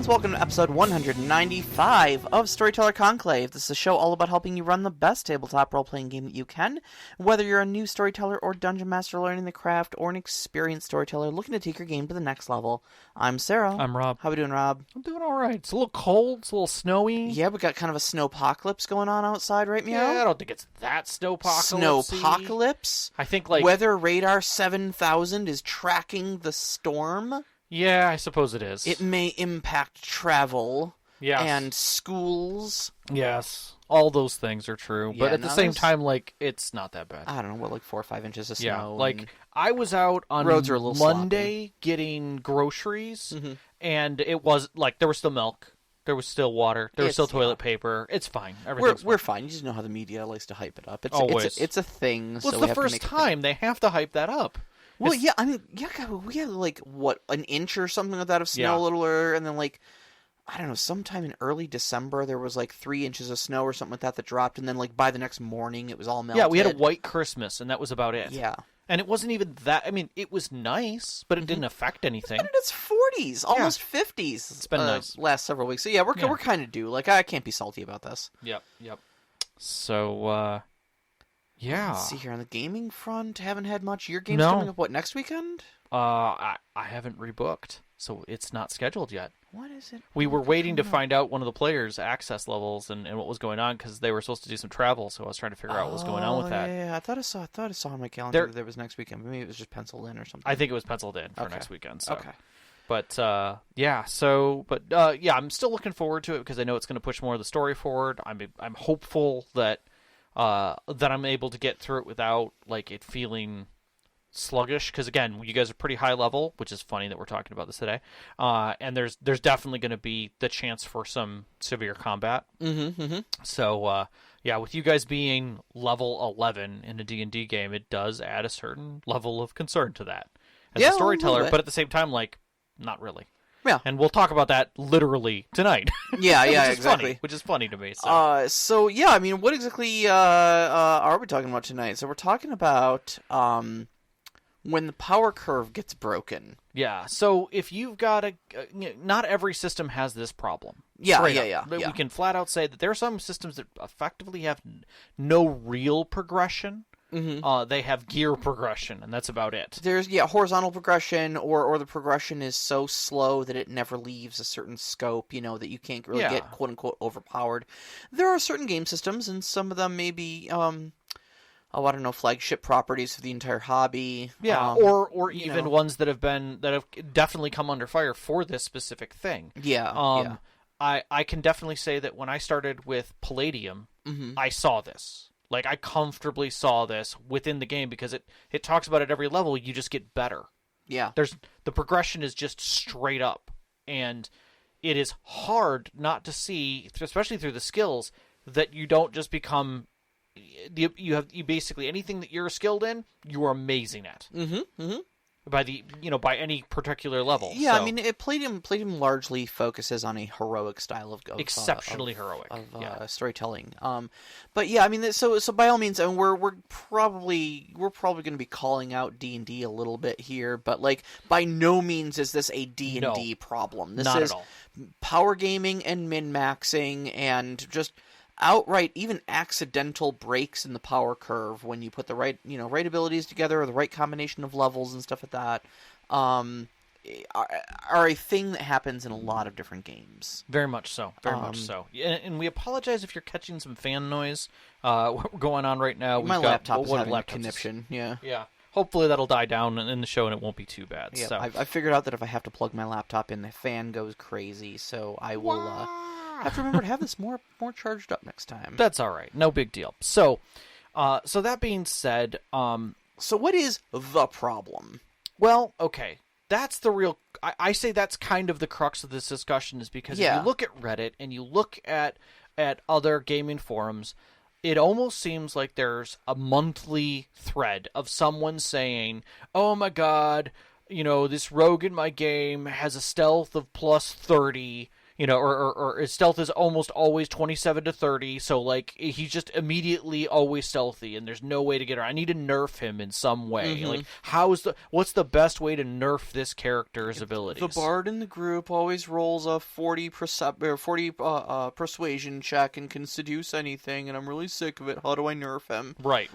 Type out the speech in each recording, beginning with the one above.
friends, welcome to episode 195 of Storyteller Conclave. This is a show all about helping you run the best tabletop role-playing game that you can, whether you're a new storyteller or dungeon master learning the craft, or an experienced storyteller looking to take your game to the next level. I'm Sara. I'm Rob. How we doing, Rob? I'm doing all right. It's a little cold. It's a little snowy. Yeah, we got kind of a snowpocalypse going on outside, right, Meow? Yeah, I don't think it's that snowpocalypse. Snowpocalypse? I think, like... Weather Radar 7000 is tracking the storm? Yeah, I suppose it is. It may impact travel. Yes. And schools. Yes. All those things are true. Yeah, but at the same time, like, it's not that bad. I don't know, what, like 4 or 5 inches of snow? Yeah, like, I was out on roads are a little Monday getting groceries, and it was, like, there was still milk. There was still water. There was still toilet paper. It's fine. We're fine. You just know how the media likes to hype it up. It's Always. It's a thing. Well, so it's the first time. They have to hype that up. Well, yeah, I mean, yeah, we had, like, what, an inch or something like that of snow a little earlier, and then, like, I don't know, sometime in early December, there was, like, 3 inches of snow or something like that dropped, and then, like, by the next morning, it was all melted. Yeah, we had a white Christmas, and that was about it. Yeah. And it wasn't even that, I mean, it was nice, but it didn't affect anything. But it's 40s, almost 50s. It's been nice. Last several weeks. So, yeah, we're kind of due. Like, I can't be salty about this. Yep. So, yeah. Let's see here, on the gaming front, haven't had much. Your game's coming up, what, next weekend? I haven't rebooked, so it's not scheduled yet. What is it? We were waiting to find out one of the players' access levels and what was going on, because they were supposed to do some travel, so I was trying to figure out what was going on with that. Yeah, I thought I saw on my calendar that it was next weekend. Maybe it was just penciled in or something. I think it was penciled in for next weekend. So. Okay. But, yeah, I'm still looking forward to it, because I know it's going to push more of the story forward. I'm hopeful that I'm able to get through it without, like, it feeling sluggish, because again, you guys are pretty high level, which is funny that we're talking about this today, and there's definitely going to be the chance for some severe combat. So yeah, with you guys being level 11 in a D&D game, it does add a certain level of concern to that as a storyteller, but at the same time, like, not really. Yeah, and we'll talk about that literally tonight. Yeah, exactly. Which is funny to me. So yeah, I mean, what exactly are we talking about tonight? So we're talking about when the power curve gets broken. Yeah, so if you've got not every system has this problem. Yeah. We can flat out say that there are some systems that effectively have no real progression. They have gear progression, and that's about it. There's horizontal progression, or the progression is so slow that it never leaves a certain scope, that you can't really get quote unquote overpowered. There are certain game systems, and some of them may be I don't know, flagship properties for the entire hobby. Yeah, or even ones that have definitely come under fire for this specific thing. Yeah. I can definitely say that when I started with Palladium, I saw this. Like, I comfortably saw this within the game, because it talks about at every level you just get better. Yeah. The progression is just straight up, and it is hard not to see, especially through the skills, that you don't just become. You basically, anything that you're skilled in, you are amazing at. By any particular level. Yeah, so. I mean, Palladium largely focuses on a heroic style of exceptionally heroic storytelling. But yeah, I mean, so by all means, I mean, we're probably going to be calling out D&D a little bit here, but like by no means is this a D&D problem. This is power gaming and min-maxing and just outright, even accidental breaks in the power curve when you put the right abilities together, or the right combination of levels and stuff like that, are a thing that happens in a lot of different games. Very much so. Much so. And we apologize if you're catching some fan noise going on right now. My laptop is having a conniption. Yeah. Hopefully that'll die down in the show and it won't be too bad. Yeah, so. I figured out that if I have to plug my laptop in, the fan goes crazy, so I will have to remember to have this more charged up next time. That's all right. No big deal. So that being said, so what is the problem? Well, okay. That's the real. I say that's kind of the crux of this discussion, is because if you look at Reddit and you look at other gaming forums, it almost seems like there's a monthly thread of someone saying, "Oh my God, this rogue in my game has a stealth of plus 30. or his stealth is almost always 27 to 30, so like he's just immediately always stealthy, and there's no way to get around. I need to nerf him in some way. Like, what's the best way to nerf this character's abilities? The bard in the group always rolls a 40 persuasion check and can seduce anything, and I'm really sick of it. How do I nerf him? Right.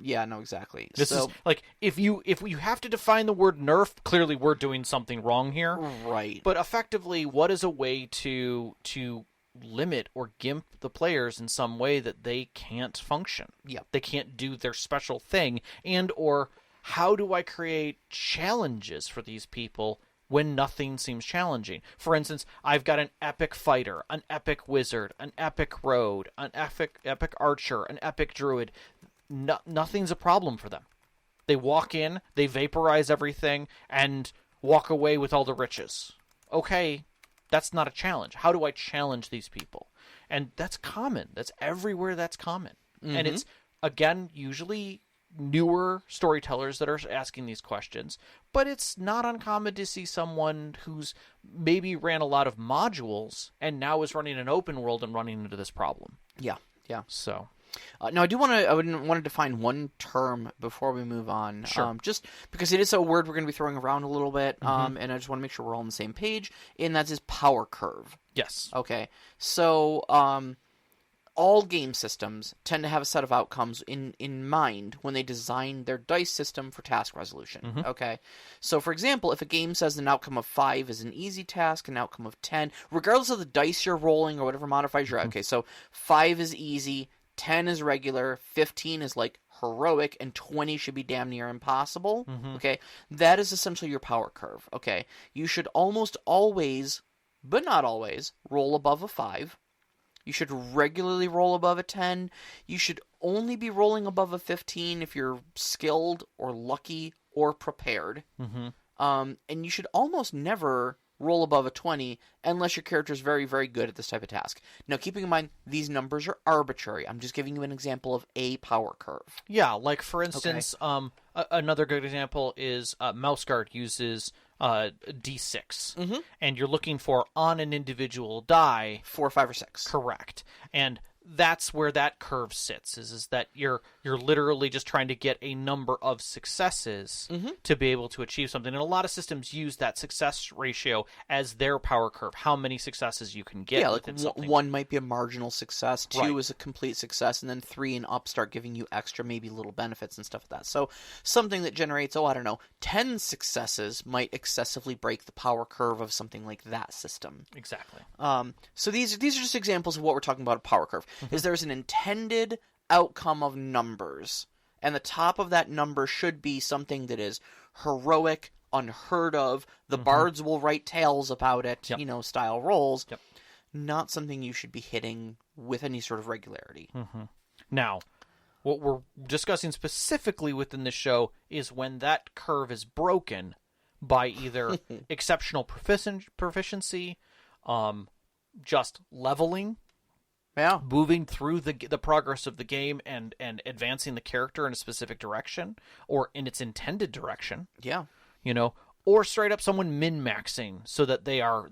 Yeah, no, exactly. This is like if you have to define the word nerf, clearly we're doing something wrong here. Right. But effectively, what is a way to limit or gimp the players in some way that they can't function? Yeah. They can't do their special thing, and or how do I create challenges for these people when nothing seems challenging? For instance, I've got an epic fighter, an epic wizard, an epic rogue, an epic archer, an epic druid. Nothing's a problem for them. They walk in, they vaporize everything, and walk away with all the riches. Okay, that's not a challenge. How do I challenge these people? And that's common. That's everywhere that's common. Mm-hmm. And it's, again, usually newer storytellers that are asking these questions. But it's not uncommon to see someone who's maybe ran a lot of modules and now is running an open world and running into this problem. Yeah. So... now, I would want to define one term before we move on. Sure. Just because it is a word we're going to be throwing around a little bit, and I just want to make sure we're all on the same page, and that is power curve. Yes. Okay. So, all game systems tend to have a set of outcomes in mind when they design their dice system for task resolution. Mm-hmm. Okay. So, for example, if a game says an outcome of 5 is an easy task, an outcome of 10, regardless of the dice you're rolling or whatever modifiers you're at, okay, so 5 is easy, 10 is regular, 15 is like heroic, and 20 should be damn near impossible. Mm-hmm. Okay, that is essentially your power curve. Okay, you should almost always, but not always, roll above a 5. You should regularly roll above a 10. You should only be rolling above a 15 if you're skilled or lucky or prepared. Mm-hmm. And you should almost never roll above a 20 unless your character is very, very good at this type of task. Now, keeping in mind, these numbers are arbitrary. I'm just giving you an example of a power curve. Yeah, like, for instance, another good example is Mouse Guard uses D6. And you're looking for, on an individual die... 4, 5, or 6. Correct. And that's where that curve sits, is that you're literally just trying to get a number of successes to be able to achieve something. And a lot of systems use that success ratio as their power curve, how many successes you can get. Yeah, like 1 might be a marginal success, 2 is a complete success, and then 3 and up start giving you extra, maybe little benefits and stuff like that. So something that generates, 10 successes might excessively break the power curve of something like that system. Exactly. So these are just examples of what we're talking about, a power curve. Is there's an intended outcome of numbers, and the top of that number should be something that is heroic, unheard of, the bards will write tales about it, style rolls, not something you should be hitting with any sort of regularity. Now, what we're discussing specifically within the show is when that curve is broken by either exceptional proficiency, just leveling, moving through the progress of the game and advancing the character in a specific direction or in its intended direction. Yeah. Or straight up someone min-maxing so that they are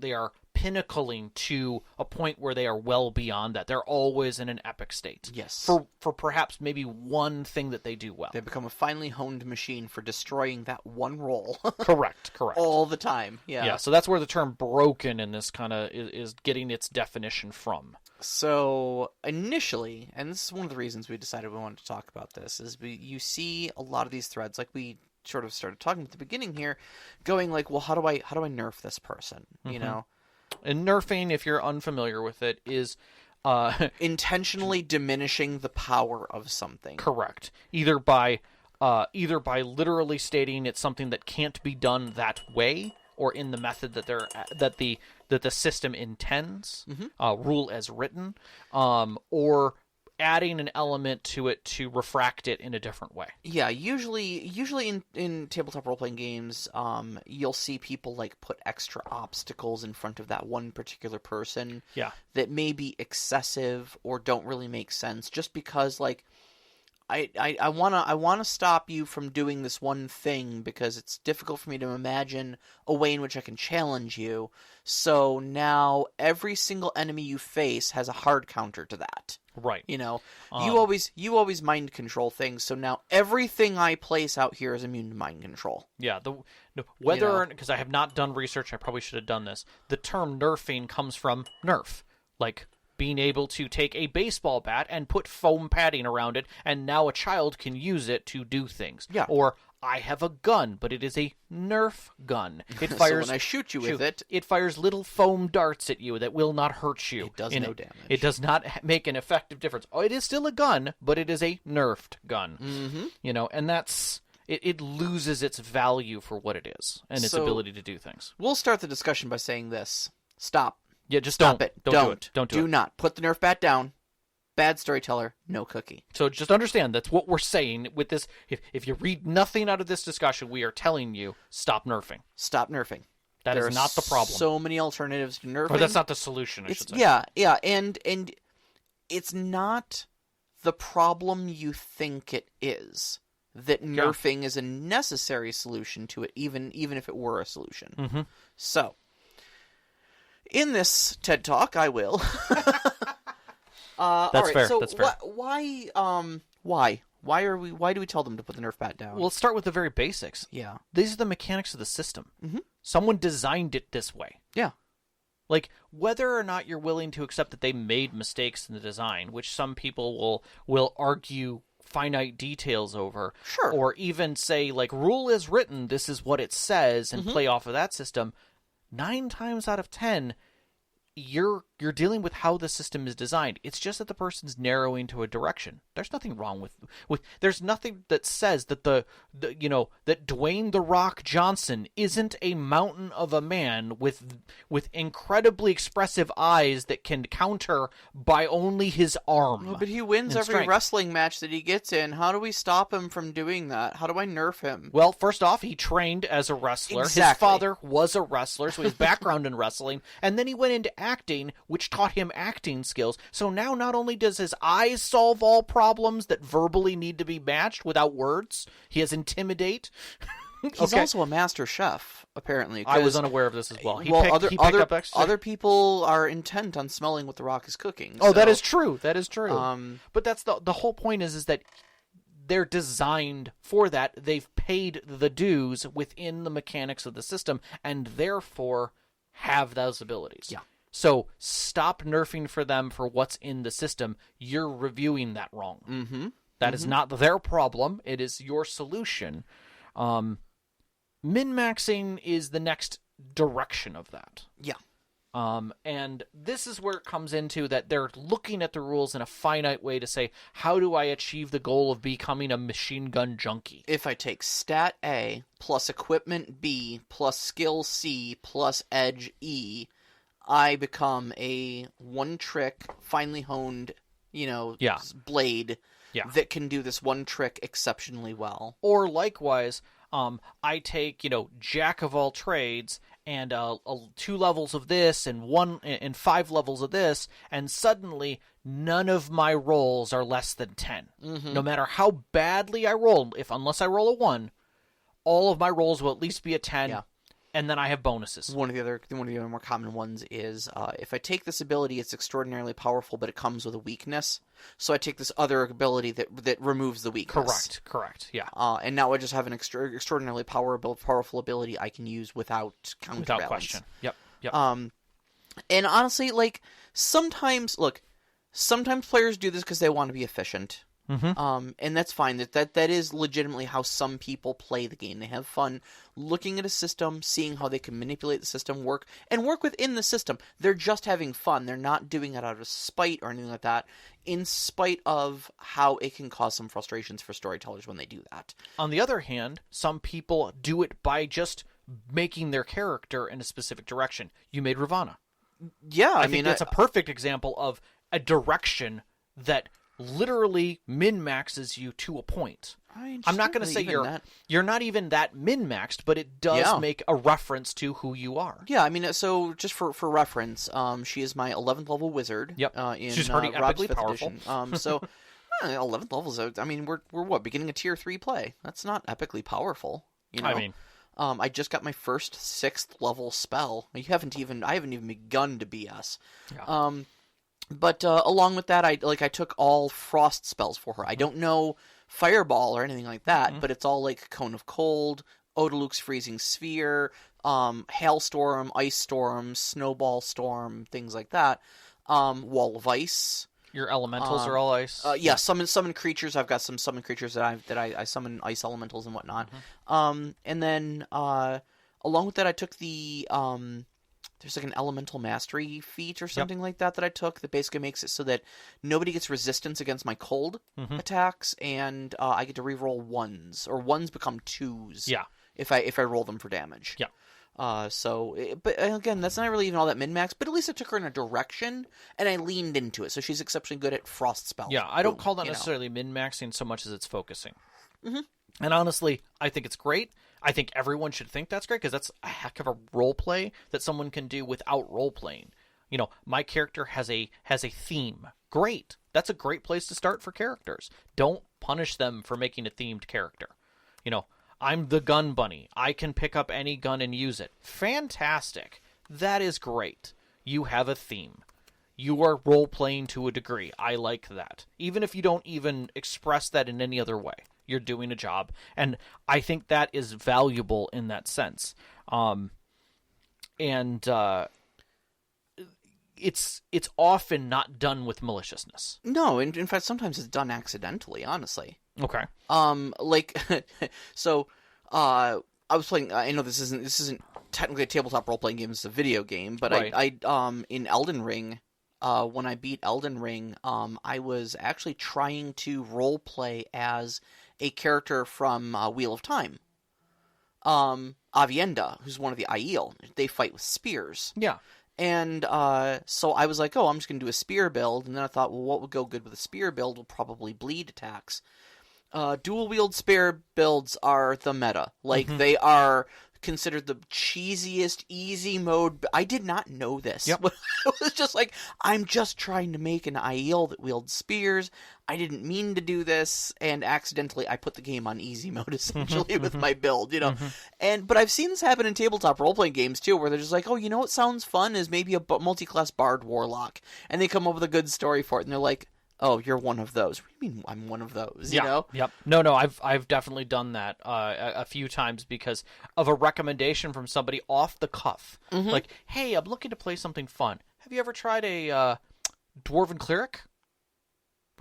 pinnacling to a point where they are well beyond that. They're always in an epic state. Yes. For perhaps maybe one thing that they do well. They become a finely honed machine for destroying that one roll. Correct. All the time. Yeah, so that's where the term broken in this kind of is getting its definition from. So initially, and this is one of the reasons we decided we wanted to talk about this, is you see a lot of these threads, like we sort of started talking at the beginning here, going like, well, how do I nerf this person? And nerfing, if you're unfamiliar with it, is intentionally diminishing the power of something. Correct. Either by literally stating it's something that can't be done that way, or in the method that the system intends, rule as written, or adding an element to it to refract it in a different way. Yeah, usually in tabletop role-playing games, you'll see people like put extra obstacles in front of that one particular person that may be excessive or don't really make sense, just because like I wanna stop you from doing this one thing because it's difficult for me to imagine a way in which I can challenge you. So now every single enemy you face has a hard counter to that. Right. You know, you always mind control things. So now everything I place out here is immune to mind control. Yeah. Whether because I have not done research, I probably should have done this. The term nerfing comes from nerf, like being able to take a baseball bat and put foam padding around it, and now a child can use it to do things. Yeah. Or I have a gun, but it is a Nerf gun. It fires. So when I shoot you with it, it fires little foam darts at you that will not hurt you. It does no damage. It does not make an effective difference. Oh, it is still a gun, but it is a nerfed gun. Mm-hmm. And that's it loses its value for what it is and its ability to do things. We'll start the discussion by saying this: stop. Yeah, just stop don't. it. Don't do it. Don't do it. Do not put the Nerf bat down. Bad storyteller, no cookie. So just understand that's what we're saying with this. If you read nothing out of this discussion, we are telling you stop nerfing. Stop nerfing. That is not the problem. So many alternatives to nerfing. Or that's not the solution, I should say. Yeah, and it's not the problem you think it is. That nerfing is a necessary solution to it, even if it were a solution. Mm-hmm. So, in this TED Talk, I will. That's all right, fair. So that's fair. Why do we tell them to put the Nerf bat down? Well, let's start with the very basics. Yeah. These are the mechanics of the system. Mm-hmm. Someone designed it this way. Yeah. Like, whether or not you're willing to accept that they made mistakes in the design, which some people will argue finite details over, sure, or even say, like, rule is written, this is what it says, and play off of that system, 9 times out of 10, you're dealing with how the system is designed. It's just that the person's narrowing to a direction. There's nothing wrong with there's nothing that says that that Dwayne "The Rock" Johnson isn't a mountain of a man with incredibly expressive eyes that can counter by only his arm. Well, but he wins every strength. wrestling match that he gets in. How do we stop him from doing that? How do I nerf him? Well, first off, he trained as a wrestler. Exactly. His father was a wrestler, so his background in wrestling, and then he went into acting, which taught him acting skills. So now not only does his eyes solve all problems that verbally need to be matched without words, he has intimidate. He's also a master chef, apparently. I was unaware of this as well. He picked up extra. Other people are intent on smelling what The Rock is cooking. Oh, that is true. That is true. But that's the whole point is that they're designed for that. They've paid the dues within the mechanics of the system, and therefore have those abilities. Yeah. So stop nerfing for them for what's in the system. You're reviewing that wrong. Mm-hmm. That is not their problem. It is your solution. Min-maxing is the next direction of that. Yeah. And this is where it comes into that they're looking at the rules in a finite way to say, how do I achieve the goal of becoming a machine gun junkie? If I take stat A plus equipment B plus skill C plus edge E, I become a one-trick, finely honed, blade that can do this one trick exceptionally well. Or likewise, I take, jack of all trades and 2 levels of this and 5 levels of this, and suddenly none of my rolls are less than 10. Mm-hmm. No matter how badly I roll, unless I roll a 1, all of my rolls will at least be a 10. Yeah. And then I have bonuses. One of the other more common ones is if I take this ability, it's extraordinarily powerful, but it comes with a weakness. So I take this other ability that removes the weakness. Correct. Yeah. And now I just have an extraordinarily powerful ability I can use without counterbalance. Without question. Yep. And honestly, sometimes players do this because they want to be efficient. Mm-hmm. And that's fine. That is legitimately how some people play the game. They have fun looking at a system, seeing how they can manipulate the system, work within the system. They're just having fun. They're not doing it out of spite or anything like that, in spite of how it can cause some frustrations for storytellers when they do that. On the other hand, some people do it by just making their character in a specific direction. You made Ravana. Yeah, I mean that's a perfect example of a direction that literally min-maxes you to a point. I'm not going to say you're not even that min-maxed, but it does make a reference to who you are. Yeah, I mean, so just for reference, she is my 11th level wizard. Yep. In she's pretty Rob's epically 5th powerful. edition. So 11th levels. I mean, we're what, beginning a tier 3 play? That's not epically powerful, you know. I mean, I just got my first 6th level spell. I haven't even begun to BS. Yeah. But along with that, I took all frost spells for her. I don't know Fireball or anything like that, but it's all like Cone of Cold, Odaluk's Freezing Sphere, Hailstorm, Ice Storm, Snowball Storm, things like that. Wall of Ice. Your elementals are all ice. Yeah, summon creatures. I've got some summon creatures that I summon ice elementals and whatnot. And then along with that, I took the there's like an elemental mastery feat or something like that I took that basically makes it so that nobody gets resistance against my cold attacks, and I get to reroll ones, or ones become twos. Yeah. If I roll them for damage. Yeah. But again, that's not really even all that min-max, but at least I took her in a direction, and I leaned into it, so she's exceptionally good at frost spells. Yeah, I don't call that necessarily min-maxing so much as it's focusing. And honestly, I think it's great. I think everyone should think that's great, because that's a heck of a role play that someone can do without role playing. You know, my character has a theme. Great. That's a great place to start for characters. Don't punish them for making a themed character. You know, I'm the gun bunny. I can pick up any gun and use it. Fantastic. That is great. You have a theme. You are role-playing to a degree. I like that. Even if you don't even express that in any other way. You're doing a job. And I think that is valuable in that sense. It's often not done with maliciousness. No, in fact, sometimes it's done accidentally, honestly. Okay. So, I was playing. I know this isn't technically a tabletop role playing game. It's a video game, but right. I in Elden Ring, when I beat Elden Ring, I was actually trying to role play as a character from Wheel of Time. Avienda, who's one of the Aiel. They fight with spears. Yeah. And so I was like, oh, I'm just going to do a spear build. And then I thought, well, what would go good with a spear build will probably bleed attacks. Dual-wield spear builds are the meta. Like, they are considered the cheesiest, easy mode. I did not know this. Yep. It was just like, I'm just trying to make an Aiel that wields spears. I didn't mean to do this, and accidentally I put the game on easy mode, essentially, with my build, you know. But I've seen this happen in tabletop role-playing games, too, where they're just like, oh, you know what sounds fun is maybe a multi-class bard warlock. And they come up with a good story for it, and they're like, oh, you're one of those. What do you mean I'm one of those, you know? Yep. No, I've definitely done that a few times because of a recommendation from somebody off the cuff. Like, hey, I'm looking to play something fun. Have you ever tried a Dwarven Cleric?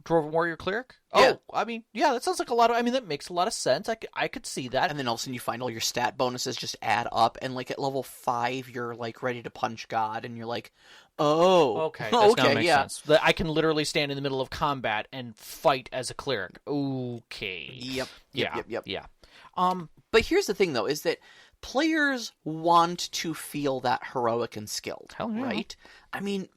Dwarven Warrior Cleric? Yeah. Oh, I mean, yeah, that sounds like that makes a lot of sense. I could see that. And then all of a sudden you find all your stat bonuses just add up, and like at level 5 you're like ready to punch God, and you're like, oh. Okay, that now makes sense. I can literally stand in the middle of combat and fight as a cleric. Okay. Yep. Yeah. But here's the thing, though, is that players want to feel that heroic and skilled, Hell yeah. right? I mean,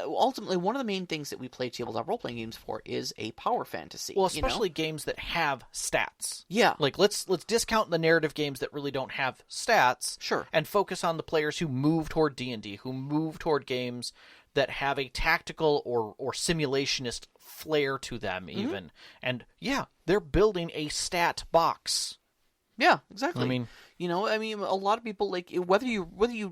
ultimately, one of the main things that we play tabletop role-playing games for is a power fantasy. Well, especially games that have stats. Yeah. Like, let's discount the narrative games that really don't have stats. Sure. And focus on the players who move toward D&D, who move toward games that have a tactical or simulationist flair to them, even. And, yeah, they're building a stat box. Yeah, exactly. I mean, a lot of people, like, whether you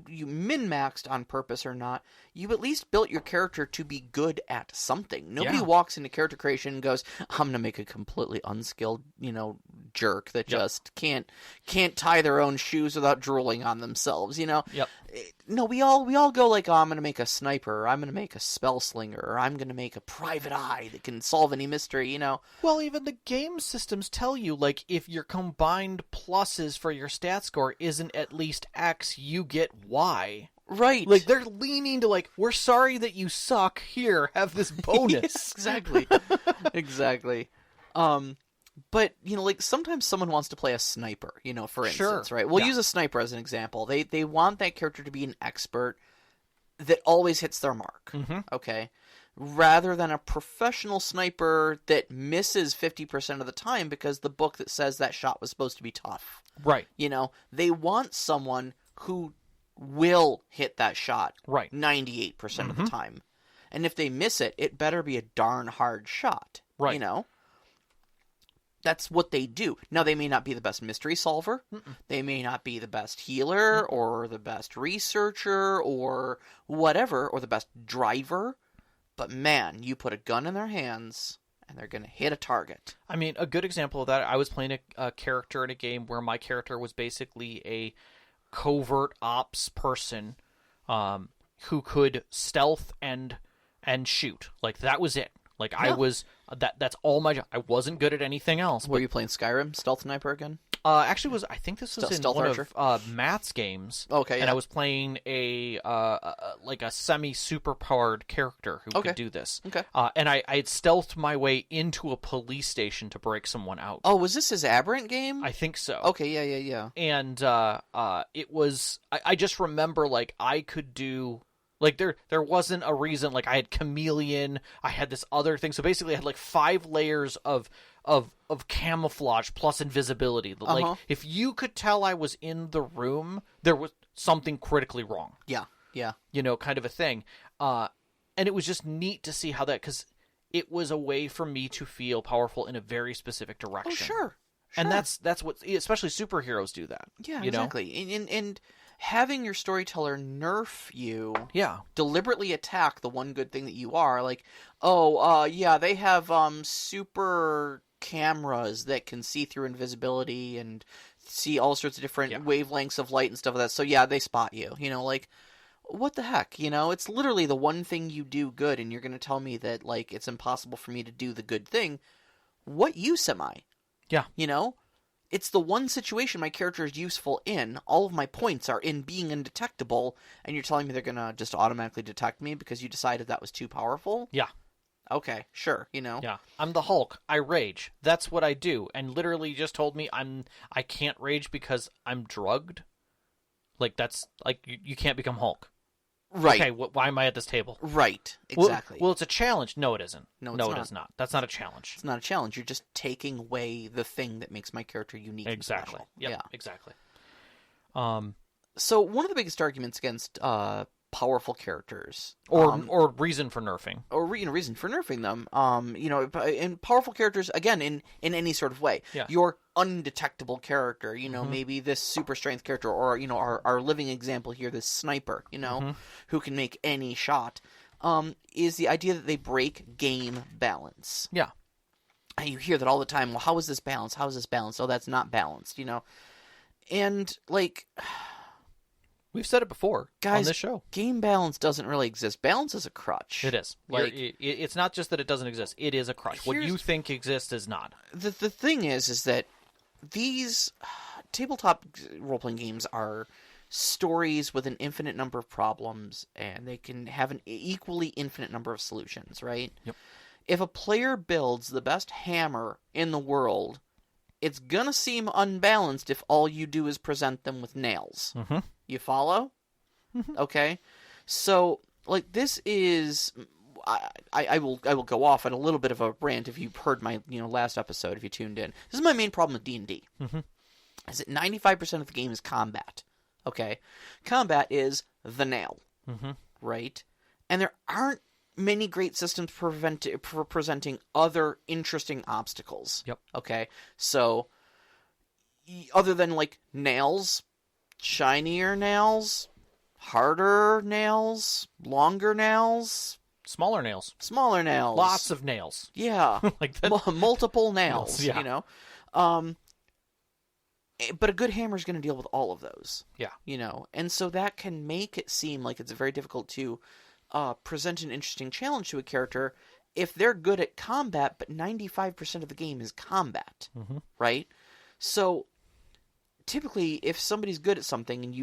min-maxed on purpose or not, you at least built your character to be good at something. Nobody walks into character creation and goes, I'm going to make a completely unskilled, jerk that just can't tie their own shoes without drooling on themselves, Yep. No, we all go like, oh, I'm going to make a sniper, or I'm going to make a spell slinger, or I'm going to make a private eye that can solve any mystery, Well, even the game systems tell you, like, if your combined pluses for your stat score isn't at least X, you get Y. Right. Like, they're leaning to, like, we're sorry that you suck. Here, have this bonus. Yes, exactly. Exactly. But, like, sometimes someone wants to play a sniper, for instance, right? We'll use a sniper as an example. They want that character to be an expert that always hits their mark, okay? Rather than a professional sniper that misses 50% of the time because the book that says that shot was supposed to be tough. Right. They want someone who will hit that shot 98% of the time. And if they miss it, it better be a darn hard shot. Right. You know? That's what they do. Now, they may not be the best mystery solver. Mm-mm. They may not be the best healer or the best researcher or whatever, or the best driver. But man, you put a gun in their hands and they're going to hit a target. I mean, a good example of that, I was playing a character in a game where my character was basically a covert ops person who could stealth and shoot. Like, that was it. Like, I was... That's all my job. I wasn't good at anything else. Were you playing Skyrim? Stealth Sniper again? Actually, I think this was in Stealth one Archer? of Matt's games. Okay, yeah. And I was playing a semi-super-powered character who could do this. Okay. And I had stealthed my way into a police station to break someone out. Oh, was this his Aberrant game? I think so. Okay, yeah. And it was... I just remember, like, I could do... Like, there wasn't a reason. Like, I had Chameleon, I had this other thing. So basically, I had, like, 5 layers of camouflage plus invisibility. Like, if you could tell I was in the room, there was something critically wrong. Yeah. You know, kind of a thing. And it was just neat to see how that... Because it was a way for me to feel powerful in a very specific direction. Oh, sure. And that's what... Especially superheroes do that. Yeah, you know? exactly. And having your storyteller nerf you, deliberately attack the one good thing that you are, like, they have super cameras that can see through invisibility and see all sorts of different wavelengths of light and stuff like that. So yeah, they spot you. You know, like, what the heck? You know, it's literally the one thing you do good, and you're going to tell me that, like, it's impossible for me to do the good thing. What use am I? Yeah. You know? It's the one situation my character is useful in. All of my points are in being undetectable, and you're telling me they're going to just automatically detect me because you decided that was too powerful? Yeah. Okay, sure, you know. Yeah. I'm the Hulk. I rage. That's what I do. And literally just told me I can't rage because I'm drugged. Like, that's... Like, you can't become Hulk. Right. Okay, why am I at this table? Right, exactly. Well, it's a challenge. No, it isn't. No, it is not. That's not a challenge. It's not a challenge. You're just taking away the thing that makes my character unique Exactly. and special. Yep, yeah, exactly. So one of the biggest arguments against powerful characters, or reason for nerfing, or reason for nerfing them, in powerful characters, again, in any sort of way, your undetectable character, maybe this super strength character, or our living example here, this sniper, who can make any shot, is the idea that they break game balance. Yeah. And you hear that all the time. Well, how is this balanced? How is this balanced? Oh, that's not balanced, And, like... We've said it before, guys, on this show. Game balance doesn't really exist. Balance is a crutch. It is. Like, it's not just that it doesn't exist. It is a crutch. What you think exists is not. The thing is that these tabletop role-playing games are stories with an infinite number of problems, and they can have an equally infinite number of solutions, right? Yep. If a player builds the best hammer in the world, it's gonna seem unbalanced if all you do is present them with nails. Mm-hmm. You follow? Mm-hmm. Okay. So, like, this is... I will go off on a little bit of a rant if you've heard my last episode, if you tuned in. This is my main problem with D&D. Mm-hmm. Is that 95% of the game is combat. Okay? Combat is the nail. Mm-hmm. Right? And there aren't many great systems for presenting other interesting obstacles. Yep. Okay? So, other than, like, nails... shinier nails, harder nails, longer nails, smaller nails, lots of nails. Yeah, like that. Multiple nails. Yeah. But a good hammer is going to deal with all of those. Yeah, and so that can make it seem like it's very difficult to present an interesting challenge to a character if they're good at combat, but 95% of the game is combat, right? So. Typically, if somebody's good at something and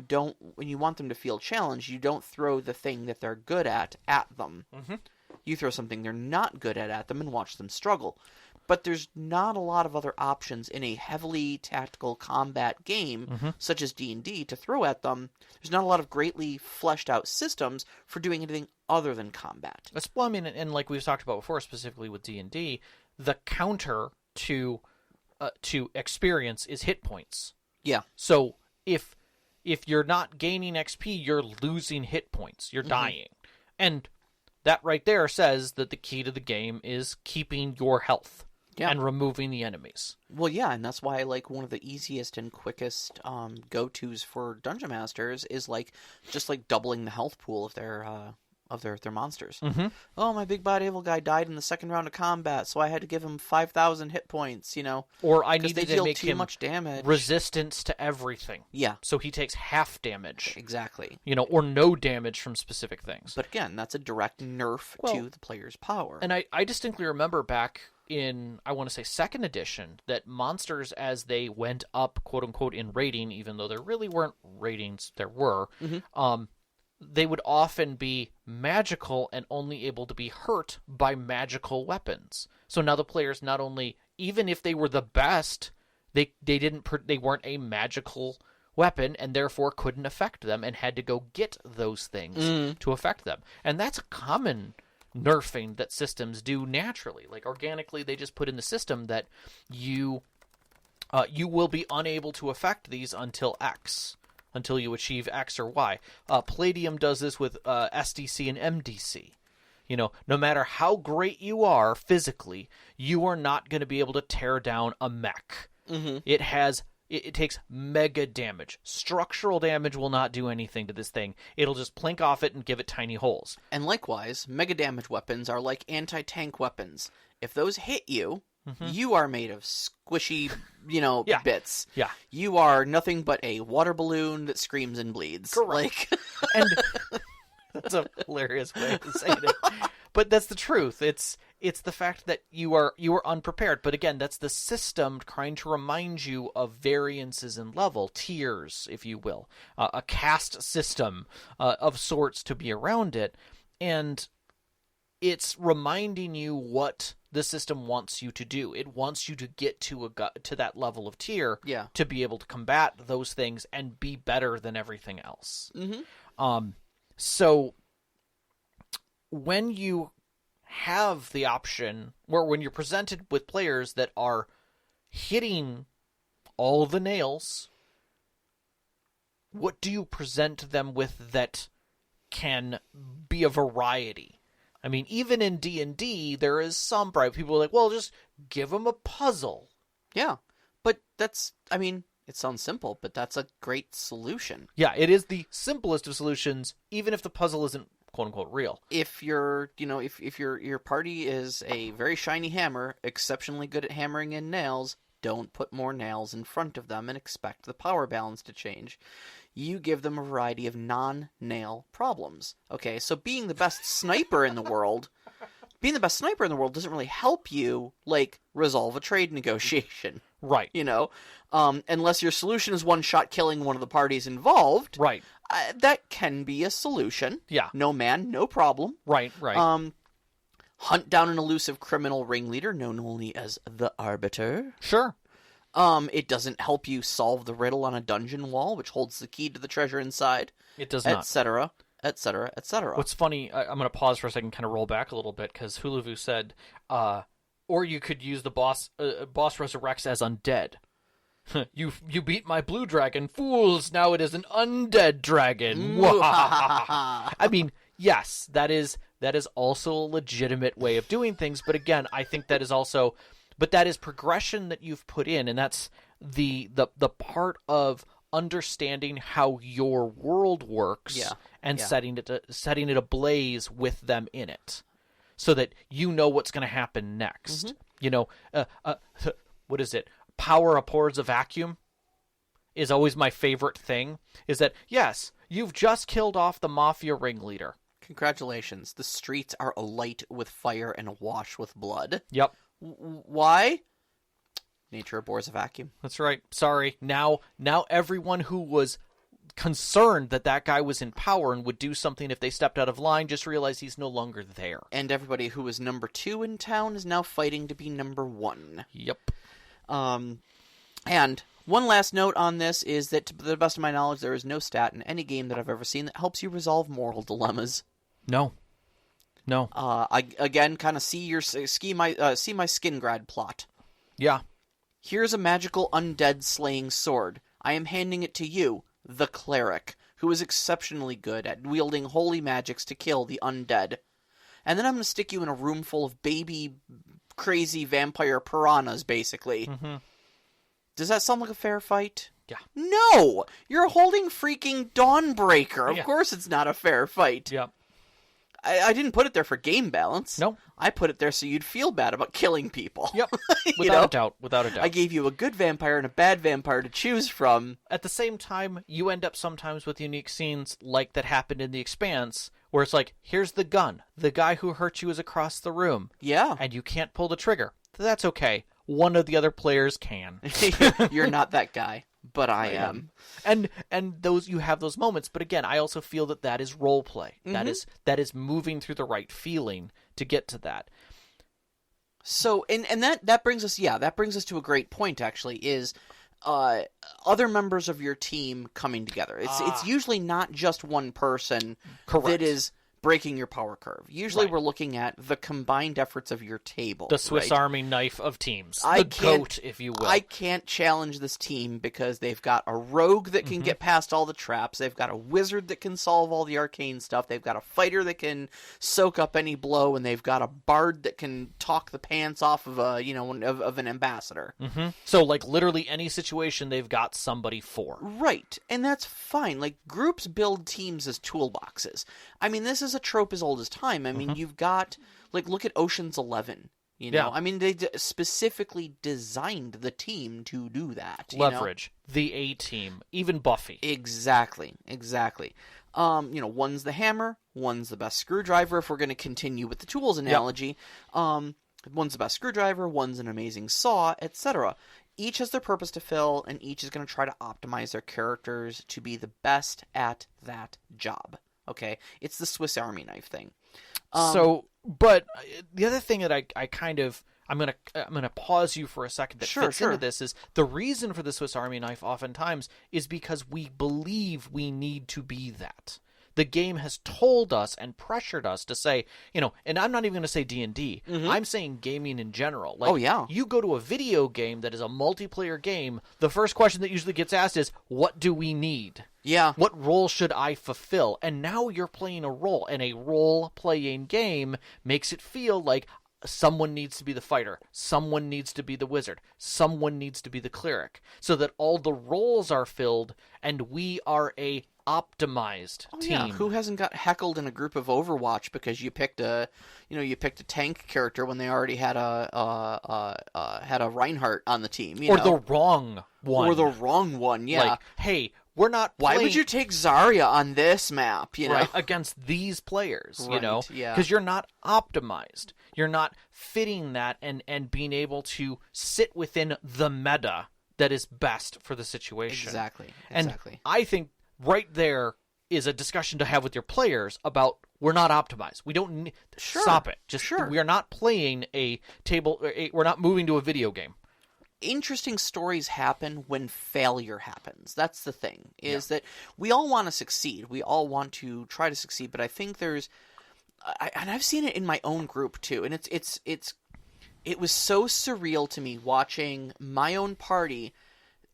when you want them to feel challenged, you don't throw the thing that they're good at them. Mm-hmm. You throw something they're not good at them and watch them struggle. But there's not a lot of other options in a heavily tactical combat game, such as D&D, to throw at them. There's not a lot of greatly fleshed out systems for doing anything other than combat. Well, I mean, and like we've talked about before, specifically with D&D, the counter to experience is hit points. Yeah. So if you're not gaining XP, you're losing hit points. You're dying. And that right there says that the key to the game is keeping your health and removing the enemies. Well, yeah, and that's why like one of the easiest and quickest go-tos for dungeon masters is like just like doubling the health pool of their monsters. Mm-hmm. Oh, my big bad evil guy died in the second round of combat, so I had to give him 5,000 hit points, you know. Or I needed to make too him much damage. resistance to everything. Yeah. So he takes half damage. Exactly. You know, or no damage from specific things. But again, that's a direct nerf to the player's power. And I distinctly remember back in, I want to say, 2nd edition, that monsters, as they went up, quote-unquote, in rating, even though there really weren't ratings, there were, they would often be magical and only able to be hurt by magical weapons. So now the players not only, even if they were the best, they weren't a magical weapon and therefore couldn't affect them and had to go get those things to affect them. And that's a common nerfing that systems do naturally. Like organically, they just put in the system that you will be unable to affect these until X. Until you achieve X or Y. Palladium does this with SDC and MDC. You know, no matter how great you are physically, you are not going to be able to tear down a mech. Mm-hmm. It takes mega damage. Structural damage will not do anything to this thing. It'll just plink off it and give it tiny holes. And likewise, mega damage weapons are like anti-tank weapons. If those hit you, you are made of squishy, bits. Yeah. You are nothing but a water balloon that screams and bleeds. Correct. And that's a hilarious way of saying it. But that's the truth. It's the fact that you are unprepared. But again, that's the system trying to remind you of variances in level, tiers, if you will, a caste system of sorts to be around it, and it's reminding you what the system wants you to do. It wants you to get to that level of tier to be able to combat those things and be better than everything else. Mm-hmm. So when you have the option, or when you're presented with players that are hitting all the nails, what do you present them with that can be a variety? I mean, even in D&D, there is some pride. People are like, well, just give them a puzzle. Yeah, but that's, I mean, it sounds simple, but that's a great solution. Yeah, it is the simplest of solutions, even if the puzzle isn't quote-unquote real. If you're, if your party is a very shiny hammer, exceptionally good at hammering in nails, don't put more nails in front of them and expect the power balance to change. You give them a variety of non-nail problems. Okay, so being the best sniper in the world doesn't really help you, like, resolve a trade negotiation. Right. Unless your solution is one-shot killing one of the parties involved. Right. That can be a solution. Yeah. No man, no problem. Right. Hunt down an elusive criminal ringleader known only as the Arbiter. Sure. It doesn't help you solve the riddle on a dungeon wall, which holds the key to the treasure inside. It does not. Etc., etc., etc. What's funny, I'm going to pause for a second and kind of roll back a little bit, because Hulavu said, or you could use the boss resurrects as undead. You beat my blue dragon, fools! Now it is an undead dragon. I mean, yes, that is also a legitimate way of doing things, but again, I think that is also... But that is progression that you've put in, and that's the part of understanding how your world works and setting it ablaze with them in it, so that you know what's going to happen next. Mm-hmm. What is it? Power abhors a vacuum is always my favorite thing. Is that, yes, you've just killed off the mafia ringleader. Congratulations. The streets are alight with fire and awash with blood. Yep. Why? Nature abhors a vacuum. That's right. Sorry. Now everyone who was concerned that guy was in power and would do something if they stepped out of line just realized he's no longer there. And everybody who was number 2 in town is now fighting to be number 1. Yep. And one last note on this is that, to the best of my knowledge, there is no stat in any game that I've ever seen that helps you resolve moral dilemmas. No. I again kind of see my Skingrad plot. Yeah. Here's a magical undead slaying sword. I am handing it to you, the cleric, who is exceptionally good at wielding holy magics to kill the undead. and then I'm going to stick you in a room full of baby crazy vampire piranhas, basically. Mm-hmm. Does that sound like a fair fight? Yeah. No! You're holding freaking Dawnbreaker. Of course it's not a fair fight. Yep. I didn't put it there for game balance. No. I put it there so you'd feel bad about killing people. Yep. Without a doubt. Without a doubt. I gave you a good vampire and a bad vampire to choose from. At the same time, you end up sometimes with unique scenes like that happened in The Expanse, where it's like, here's the gun. The guy who hurt you is across the room. Yeah. And you can't pull the trigger. That's okay. One of the other players can. You're not that guy. But I am. And those, you have those moments, but again, I also feel that is role play. Mm-hmm. That is moving through the right feeling to get to that. So and that brings us to a great point, actually, is other members of your team coming together. It's usually not just one person. Correct. That is breaking your power curve. Usually Right. we're looking at the combined efforts of your table. The Swiss right? Army knife of teams. I The can't- goat, if you will. I can't challenge this team because they've got a rogue that can Mm-hmm. get past all the traps. They've got a wizard that can solve all the arcane stuff. They've got a fighter that can soak up any blow, and they've got a bard that can talk the pants off of of an ambassador. Mm-hmm. So, like, literally any situation, they've got somebody for. Right, and that's fine. Like, groups build teams as toolboxes. I mean, this is a trope as old as time. I mean, you've got, like, look at Ocean's 11. You know, Yeah. I mean, they specifically designed the team to do that. Leverage. The A-team. Even Buffy. Exactly. One's the hammer, one's the best screwdriver, if we're going to continue with the tools analogy. Yep. One's the best screwdriver, one's an amazing saw, etc. Each has their purpose to fill, and each is going to try to optimize their characters to be the best at that job. Okay? It's the Swiss Army knife thing. But the other thing that I kind of, I'm gonna pause you for a second that fits into this is the reason for the Swiss Army knife oftentimes is because we believe we need to be that. The game has told us and pressured us to say, and I'm not even going to say D&D. Mm-hmm. I'm saying gaming in general. Like, oh, yeah. You go to a video game that is a multiplayer game, the first question that usually gets asked is, what do we need? Yeah. What role should I fulfill? And now you're playing a role, and a role-playing game makes it feel like someone needs to be the fighter, someone needs to be the wizard, someone needs to be the cleric, so that all the roles are filled, and we are a optimized team. Yeah. Who hasn't got heckled in a group of Overwatch because you picked a tank character when they already had a Reinhardt on the team, the wrong one, or the wrong one, yeah. Like, hey, we're not. Why would you take Zarya on this map? Right, against these players, right, yeah. Because you're not optimized. You're not fitting that and being able to sit within the meta that is best for the situation. Exactly. And I think right there is a discussion to have with your players about we're not optimized. We don't need... Stop it. We are not playing a table... we're not moving to a video game. Interesting stories happen when failure happens. That's the thing, is that we all want to succeed. We all want to try to succeed, but I think there's... and I've seen it in my own group, too, and it was so surreal to me watching my own party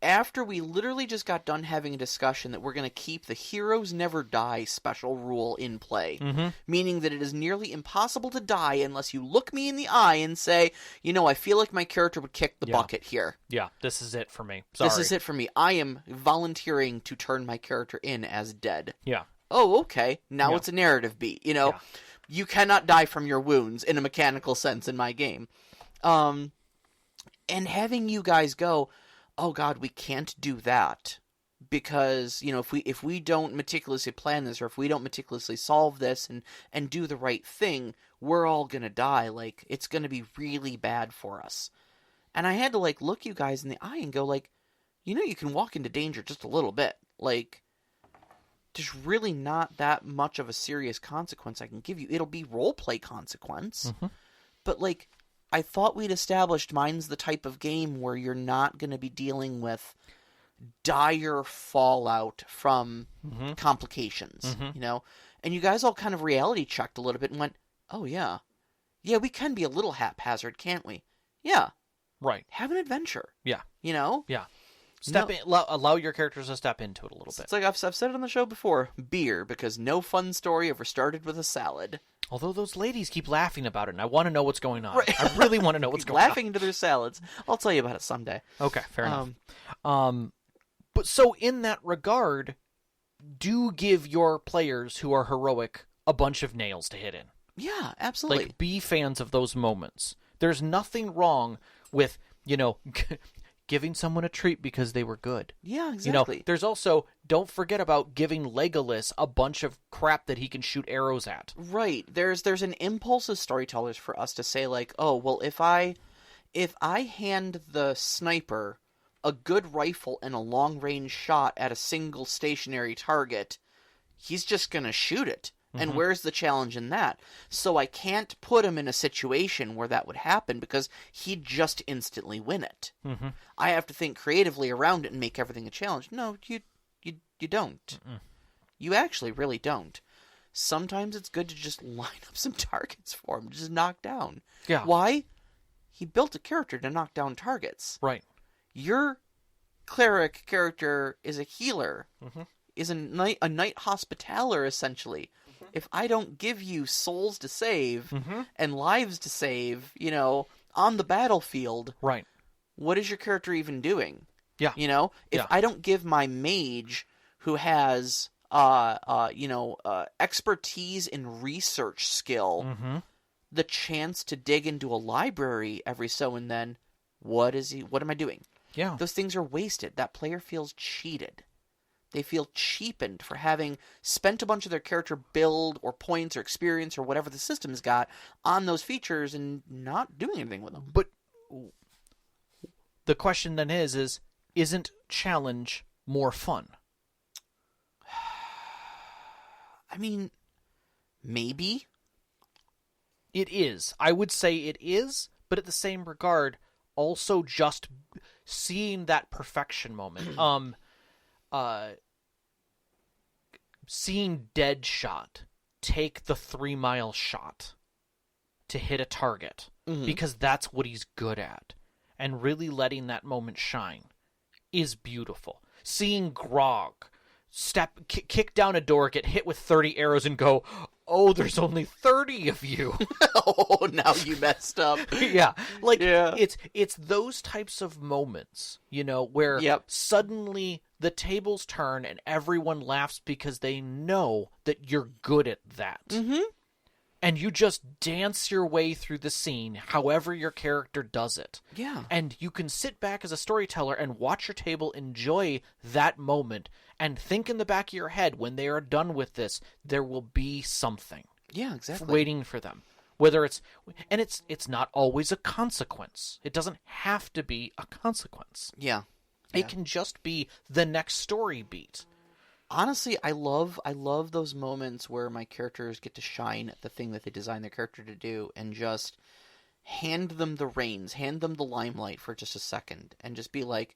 after we literally just got done having a discussion that we're going to keep the Heroes Never Die special rule in play. Mm-hmm. Meaning that it is nearly impossible to die unless you look me in the eye and say, I feel like my character would kick the bucket here. Yeah, this is it for me. Sorry. This is it for me. I am volunteering to turn my character in as dead. Yeah. Oh, okay. Now it's a narrative beat. You cannot die from your wounds in a mechanical sense in my game. And having you guys go, oh God, we can't do that because, if we don't meticulously plan this, or if we don't meticulously solve this and do the right thing, we're all gonna die. Like, it's gonna be really bad for us. And I had to, look you guys in the eye and go, you can walk into danger just a little bit. There's really not that much of a serious consequence I can give you. It'll be roleplay consequence. Mm-hmm. But, I thought we'd established mine's the type of game where you're not going to be dealing with dire fallout from complications, And you guys all kind of reality checked a little bit and went, oh, yeah. Yeah, we can be a little haphazard, can't we? Yeah. Right. Have an adventure. Yeah. Yeah. Allow your characters to step into it a little bit. It's like I've said it on the show before. Beer, because no fun story ever started with a salad. Although those ladies keep laughing about it, and I want to know what's going on. Right. I really want to know what's going on. Laughing into their salads. I'll tell you about it someday. Okay, fair enough. But so in that regard, do give your players who are heroic a bunch of nails to hit in. Yeah, absolutely. Like, be fans of those moments. There's nothing wrong with, giving someone a treat because they were good. Yeah, exactly. There's also, don't forget about giving Legolas a bunch of crap that he can shoot arrows at. Right. There's an impulse as storytellers for us to say, like, oh, well, if I hand the sniper a good rifle and a long-range shot at a single stationary target, he's just going to shoot it. And where's the challenge in that? So I can't put him in a situation where that would happen because he'd just instantly win it. Mm-hmm. I have to think creatively around it and make everything a challenge. No, you don't. Mm-mm. You actually really don't. Sometimes it's good to just line up some targets for him to just knock down. Yeah. Why? He built a character to knock down targets. Right. Your cleric character is a healer. Mm-hmm. Is a knight hospitaller, essentially. If I don't give you souls to save and lives to save, on the battlefield, right? What is your character even doing? Yeah. If I don't give my mage who has, expertise in research skill, the chance to dig into a library every so and then, what am I doing? Yeah. Those things are wasted. That player feels cheated. They feel cheapened for having spent a bunch of their character build or points or experience or whatever the system's got on those features and not doing anything with them. But the question then is isn't challenge more fun? I mean, maybe. It is. I would say it is, but at the same regard, also just seeing that perfection moment. Seeing Deadshot take the 3-mile shot to hit a target because that's what he's good at, and really letting that moment shine is beautiful. Seeing Grog kick down a door, get hit with 30 arrows, and go, oh, there's only 30 of you. Oh, now you messed up. Yeah. It's those types of moments, where suddenly the tables turn and everyone laughs because they know that you're good at that. Mm-hmm. And you just dance your way through the scene however your character does it. Yeah. And you can sit back as a storyteller and watch your table enjoy that moment and think in the back of your head, when they are done with this, there will be something. Yeah, exactly. Waiting for them. Whether it's not always a consequence. It doesn't have to be a consequence. Yeah. It can just be the next story beat. Honestly, I love those moments where my characters get to shine at the thing that they designed their character to do and just hand them the reins, hand them the limelight for just a second, and just be like,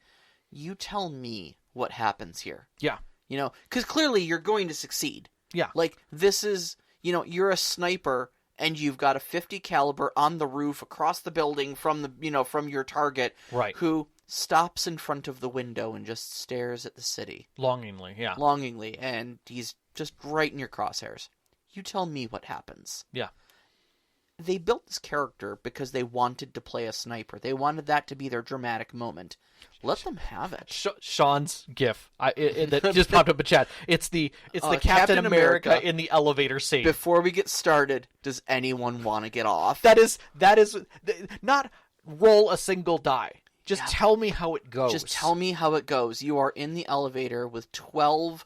you tell me what happens here. Yeah. Because clearly you're going to succeed. Yeah. Like, this is, you're a sniper and you've got a .50 caliber on the roof across the building from from your target, right, who stops in front of the window and just stares at the city. Longingly, and he's just right in your crosshairs. You tell me what happens. Yeah. They built this character because they wanted to play a sniper. They wanted that to be their dramatic moment. Let them have it. Sean's gif that just popped up in chat. It's the Captain America in the elevator scene. Before we get started, does anyone want to get off? That is not roll a single die. Just tell me how it goes. Just tell me how it goes. You are in the elevator with 12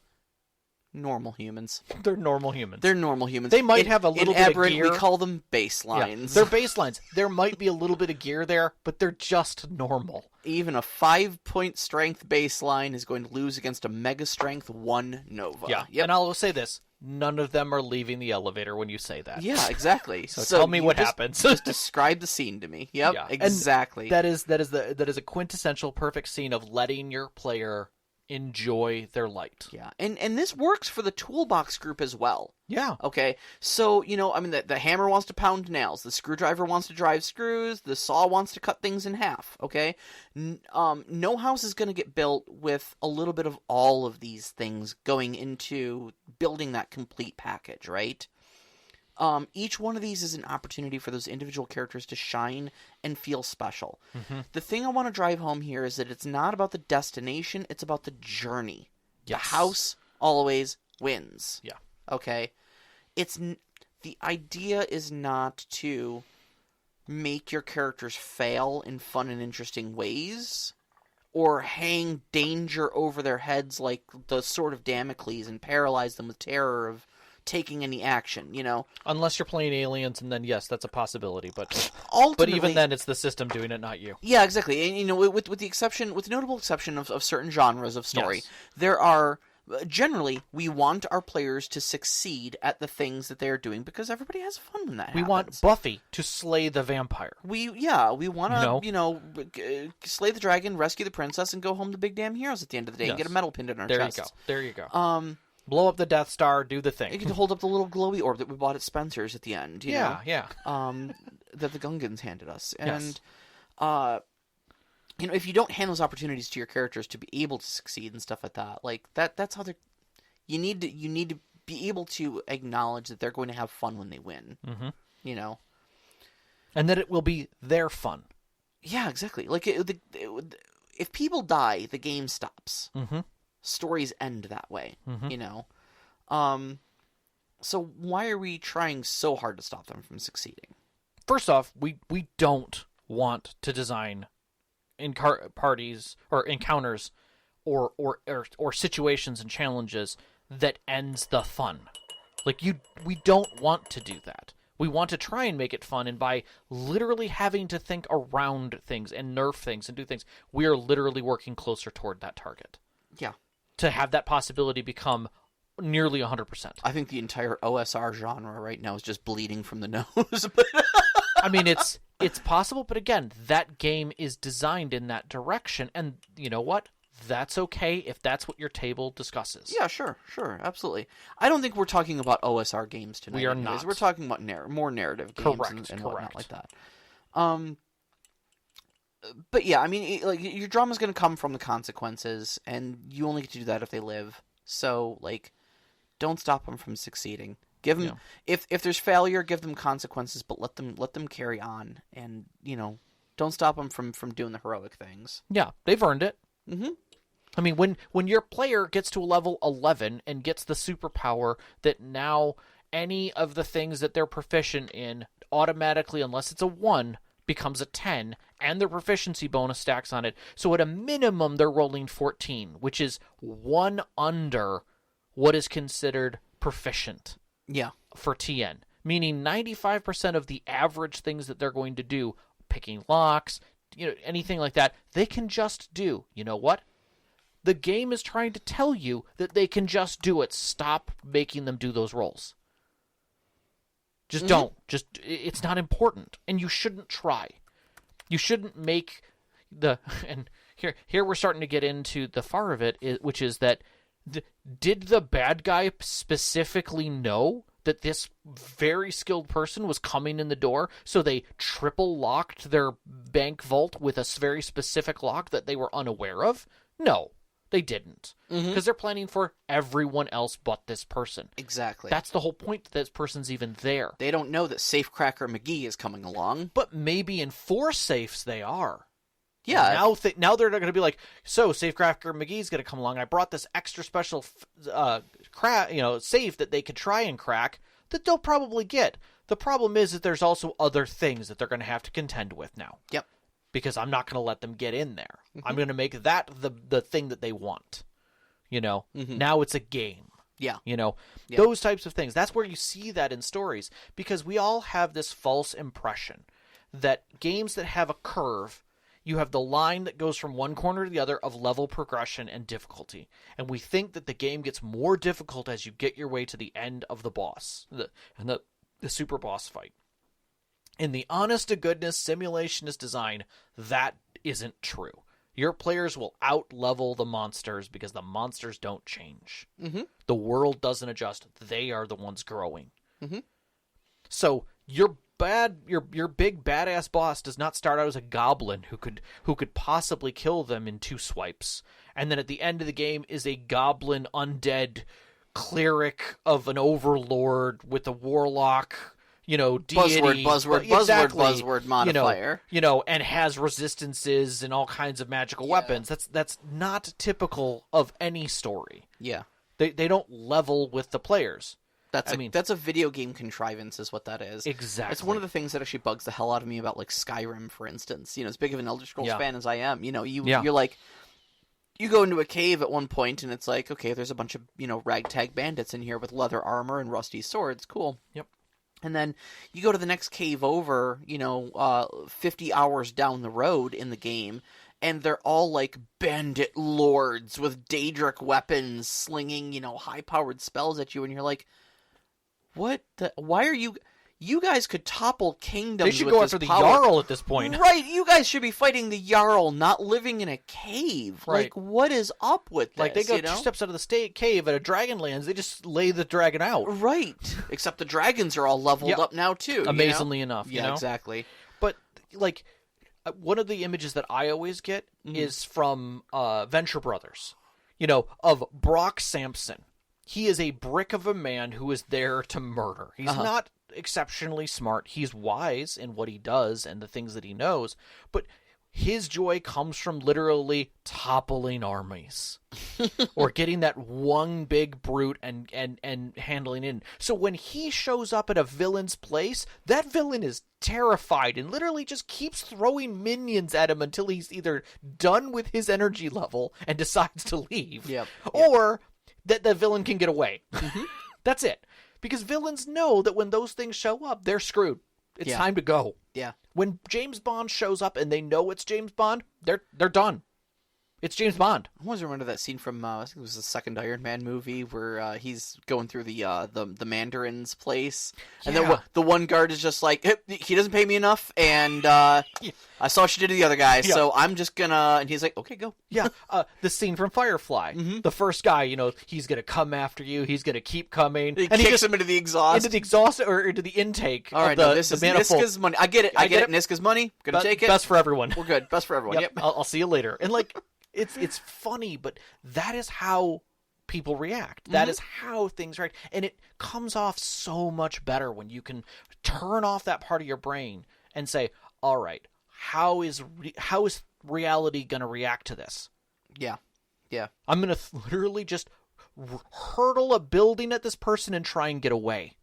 normal humans. They're normal humans. They might have a little bit of gear. We call them baselines. Yeah, they're baselines. There might be a little bit of gear there, but they're just normal. Even a 5-point strength baseline is going to lose against a mega strength 1 Nova. Yeah, yep. And I'll say this. None of them are leaving the elevator when you say that. Yeah, exactly. So tell me what happens. Just describe the scene to me. Yep, yeah. Exactly. And that is a quintessential perfect scene of letting your player enjoy their light. Yeah, and this works for the toolbox group as well. Yeah. Okay, so, the hammer wants to pound nails, the screwdriver wants to drive screws, the saw wants to cut things in half, okay? No house is going to get built with a little bit of all of these things going into building that complete package, right? Each one of these is an opportunity for those individual characters to shine and feel special. The thing I want to drive home here is that it's not about the destination, it's about the journey. Yes. The house always wins. Yeah. Okay? The idea is not to make your characters fail in fun and interesting ways, or hang danger over their heads like the sword of Damocles and paralyze them with terror of taking any action, you know? Unless you're playing aliens, and then yes, that's a possibility. But Ultimately, even then, it's the system doing it, not you. Yeah, exactly. And, you know, with the notable exception of certain genres of story, Yes. there are generally we want our players to succeed at the things that they are doing because everybody has fun when that happens. We want Buffy to slay the vampire. We want to slay the dragon, rescue the princess, and go home to big damn heroes at the end of the day and get a medal pinned in our chests. There you go. Blow up the Death Star, do the thing. You get to hold up the little glowy orb that we bought at Spencer's at the end. You know? Yeah. That the Gungans handed us. Yes. And, you know, if you don't hand those opportunities to your characters to be able to succeed and stuff like that, like that's how they're. You need to be able to acknowledge that they're going to have fun when they win. Mm-hmm. You know, and that it will be their fun. Yeah, exactly. Like if people die, the game stops. Mm-hmm. Stories end that way. Mm-hmm. You know, so why are we trying so hard to stop them from succeeding? First off, we don't want to design parties or encounters or situations and challenges that ends the fun. Like we don't want to do that. We want to try and make it fun, and by literally having to think around things and nerf things and do things, we are literally working closer toward that target. Yeah. To have that possibility become nearly 100%. I think the entire OSR genre right now is just bleeding from the nose. I mean, it's possible, but again, that game is designed in that direction, and you know what? That's okay if that's what your table discusses. Yeah, sure, absolutely. I don't think we're talking about OSR games tonight. We are anyways. not. We're talking about more narrative games and whatnot like that. But yeah, I mean, like your drama's going to come from the consequences, and you only get to do that if they live. So, like, don't stop them from succeeding. Give them if there's failure, give them consequences, but let them carry on, and you know, don't stop them from doing the heroic things. Yeah, they've earned it. Mm-hmm. I mean, when your player gets to a level 11 and gets the superpower that now any of the things that they're proficient in automatically, unless it's a 1, becomes a 10, and their proficiency bonus stacks on it. So at a minimum, they're rolling 14, which is 1 under what is considered proficient. Yeah. For TN. Meaning 95% of the average things that they're going to do, picking locks, you know, anything like that, they can just do. You know what? The game is trying to tell you that they can just do it. Stop making them do those rolls. Just don't. It's not important. And you shouldn't try. You shouldn't make and here we're starting to get into the far of it, which is that did the bad guy specifically know that this very skilled person was coming in the door, so they triple locked their bank vault with a very specific lock that they were unaware of? No, they didn't. Because they're planning for everyone else but this person. Exactly. That's the whole point that this person's even there. They don't know that Safecracker McGee is coming along. But maybe in 4 safes they are. Yeah. Now they're going to be like, so Safecracker McGee's going to come along. I brought this extra special safe that they could try and crack that they'll probably get. The problem is that there's also other things that they're going to have to contend with now. Yep. Because I'm not going to let them get in there. I'm going to make that the thing that they want. You know, now it's a game. Yeah. You know, those types of things. That's where you see that in stories, because we all have this false impression that games that have a curve, you have the line that goes from one corner to the other of level progression and difficulty. And we think that the game gets more difficult as you get your way to the end of the boss, the super boss fight. In the honest-to-goodness simulationist design, that isn't true. Your players will out-level the monsters because the monsters don't change. The world doesn't adjust. They are the ones growing. So your big badass boss does not start out as a goblin who could possibly kill them in 2 swipes, and then at the end of the game is a goblin undead cleric of an overlord with a warlock, deity. Buzzword modifier. And has resistances and all kinds of magical weapons. That's not typical of any story. Yeah. They don't level with the players. That's a video game contrivance is what that is. Exactly. It's one of the things that actually bugs the hell out of me about, like, Skyrim, for instance. As big of an Elder Scrolls fan as I am, you're like, you go into a cave at one point, and it's like, okay, there's a bunch of, ragtag bandits in here with leather armor and rusty swords. Cool. Yep. And then you go to the next cave over, 50 hours down the road in the game, and they're all, like, bandit lords with Daedric weapons slinging, high-powered spells at you, and you're like, what the... Why are you... You guys could topple kingdoms. They should go after the Jarl at this point. Right, you guys should be fighting the Jarl, not living in a cave. Right. Like, what is up with this? Like, they go 2 steps out of the cave at a Dragonlands, they just lay the dragon out. Right. Except the dragons are all leveled up now, too. Amazingly enough, Yeah, exactly. But, like, one of the images that I always get is from Venture Brothers, of Brock Sampson. He is a brick of a man who is there to murder. He's not exceptionally smart. He's wise in what he does and the things that he knows, but his joy comes from literally toppling armies or getting that one big brute and handling it. So when he shows up at a villain's place, that villain is terrified and literally just keeps throwing minions at him until he's either done with his energy level and decides to leave, or that the villain can get away. That's it. Because villains know that when those things show up, they're screwed. It's time to go. Yeah. When James Bond shows up and they know it's James Bond, they're done. It's James Bond. I always remember that scene from I think it was the second Iron Man movie where he's going through the Mandarin's place, and then the one guard is just like, he doesn't pay me enough, and I saw what you did to the other guy, so I'm just gonna. And he's like, okay, go. Yeah. The scene from Firefly, the first guy, he's gonna come after you. He's gonna keep coming. He kicks him into the exhaust, or into the intake. All right, this is Niska's money. I get it. Niska's money. Gonna take it. Best for everyone. We're good. Best for everyone. Yep. I'll see you later. And like. It's funny, but that is how people react. That is how things react. And it comes off so much better when you can turn off that part of your brain and say, all right, how is reality going to react to this? Yeah. Yeah. I'm going to literally just hurdle a building at this person and try and get away,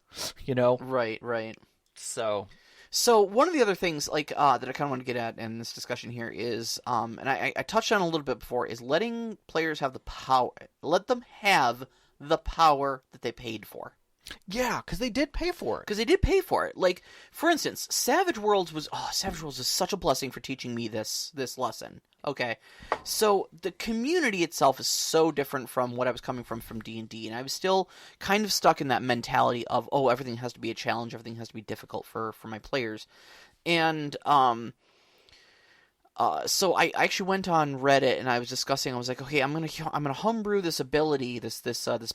Right. So one of the other things that I kind of want to get at in this discussion here is, and I touched on a little bit before, is letting players have the power. Let them have the power that they paid for. Yeah, because they did pay for it. Like, for instance, Savage Worlds was such a blessing for teaching me this lesson. Okay, so the community itself is so different from what I was coming from D&D, and I was still kind of stuck in that mentality of, everything has to be a challenge, everything has to be difficult for my players, and so I actually went on Reddit and I was discussing. I was like, okay, I'm gonna homebrew this ability, this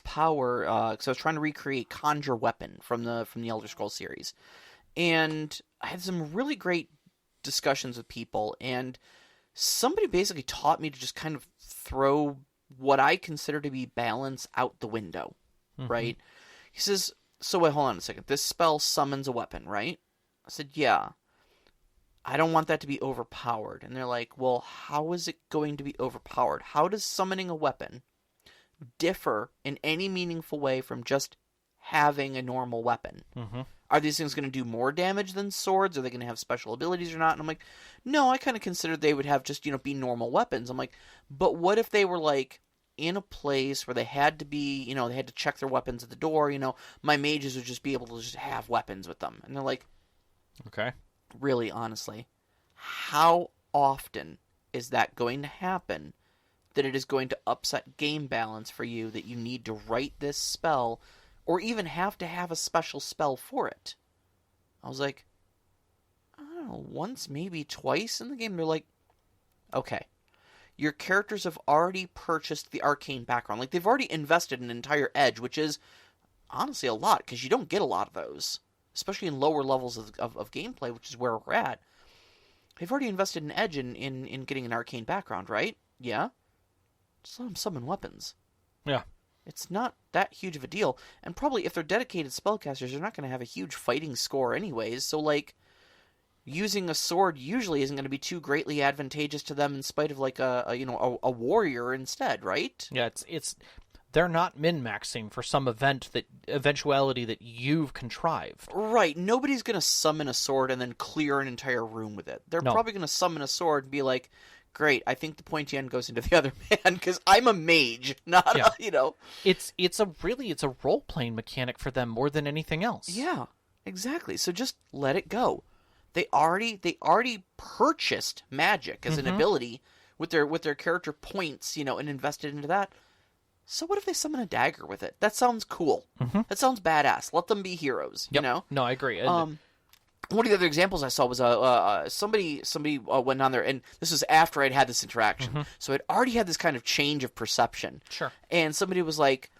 power. Because I was trying to recreate Conjure Weapon from the Elder Scrolls series, and I had some really great discussions with people. And somebody basically taught me to just kind of throw what I consider to be balance out the window. Right? He says, "So wait, hold on a second. This spell summons a weapon, right?" I said, "Yeah." I don't want that to be overpowered. And they're like, well, how is it going to be overpowered? How does summoning a weapon differ in any meaningful way from just having a normal weapon? Are these things going to do more damage than swords? Are they going to have special abilities or not? And I'm like, no, I kind of considered they would have just, be normal weapons. I'm like, but what if they were like in a place where they had to be, they had to check their weapons at the door, my mages would just be able to just have weapons with them. And they're like, okay. Really, honestly, how often is that going to happen that it is going to upset game balance for you that you need to write this spell or even have to have a special spell for it? I was like, I don't know, once, maybe twice in the game. They're like, okay, your characters have already purchased the arcane background. Like, they've already invested an entire edge, which is honestly a lot because you don't get a lot of those. Especially in lower levels of gameplay, which is where we're at. They've already invested an edge in getting an arcane background, right? Yeah? Just let them summon weapons. Yeah. It's not that huge of a deal. And probably if they're dedicated spellcasters, they're not going to have a huge fighting score anyways. So, like, using a sword usually isn't going to be too greatly advantageous to them in spite of, like, a warrior instead, right? Yeah, it's they're not min-maxing for some eventuality that you've contrived. Right. Nobody's going to summon a sword and then clear an entire room with it. They're probably going to summon a sword and be like, great, I think the pointy end goes into the other man because I'm a mage, not It's a role-playing mechanic for them more than anything else. Yeah, exactly. So just let it go. They already purchased magic as an ability with their character points, and invested into that. So what if they summon a dagger with it? That sounds cool. That sounds badass. Let them be heroes, you know? No, I agree. One of the other examples I saw was somebody went down there, and this was after I'd had this interaction. So I'd already had this kind of change of perception. Sure. And somebody was like,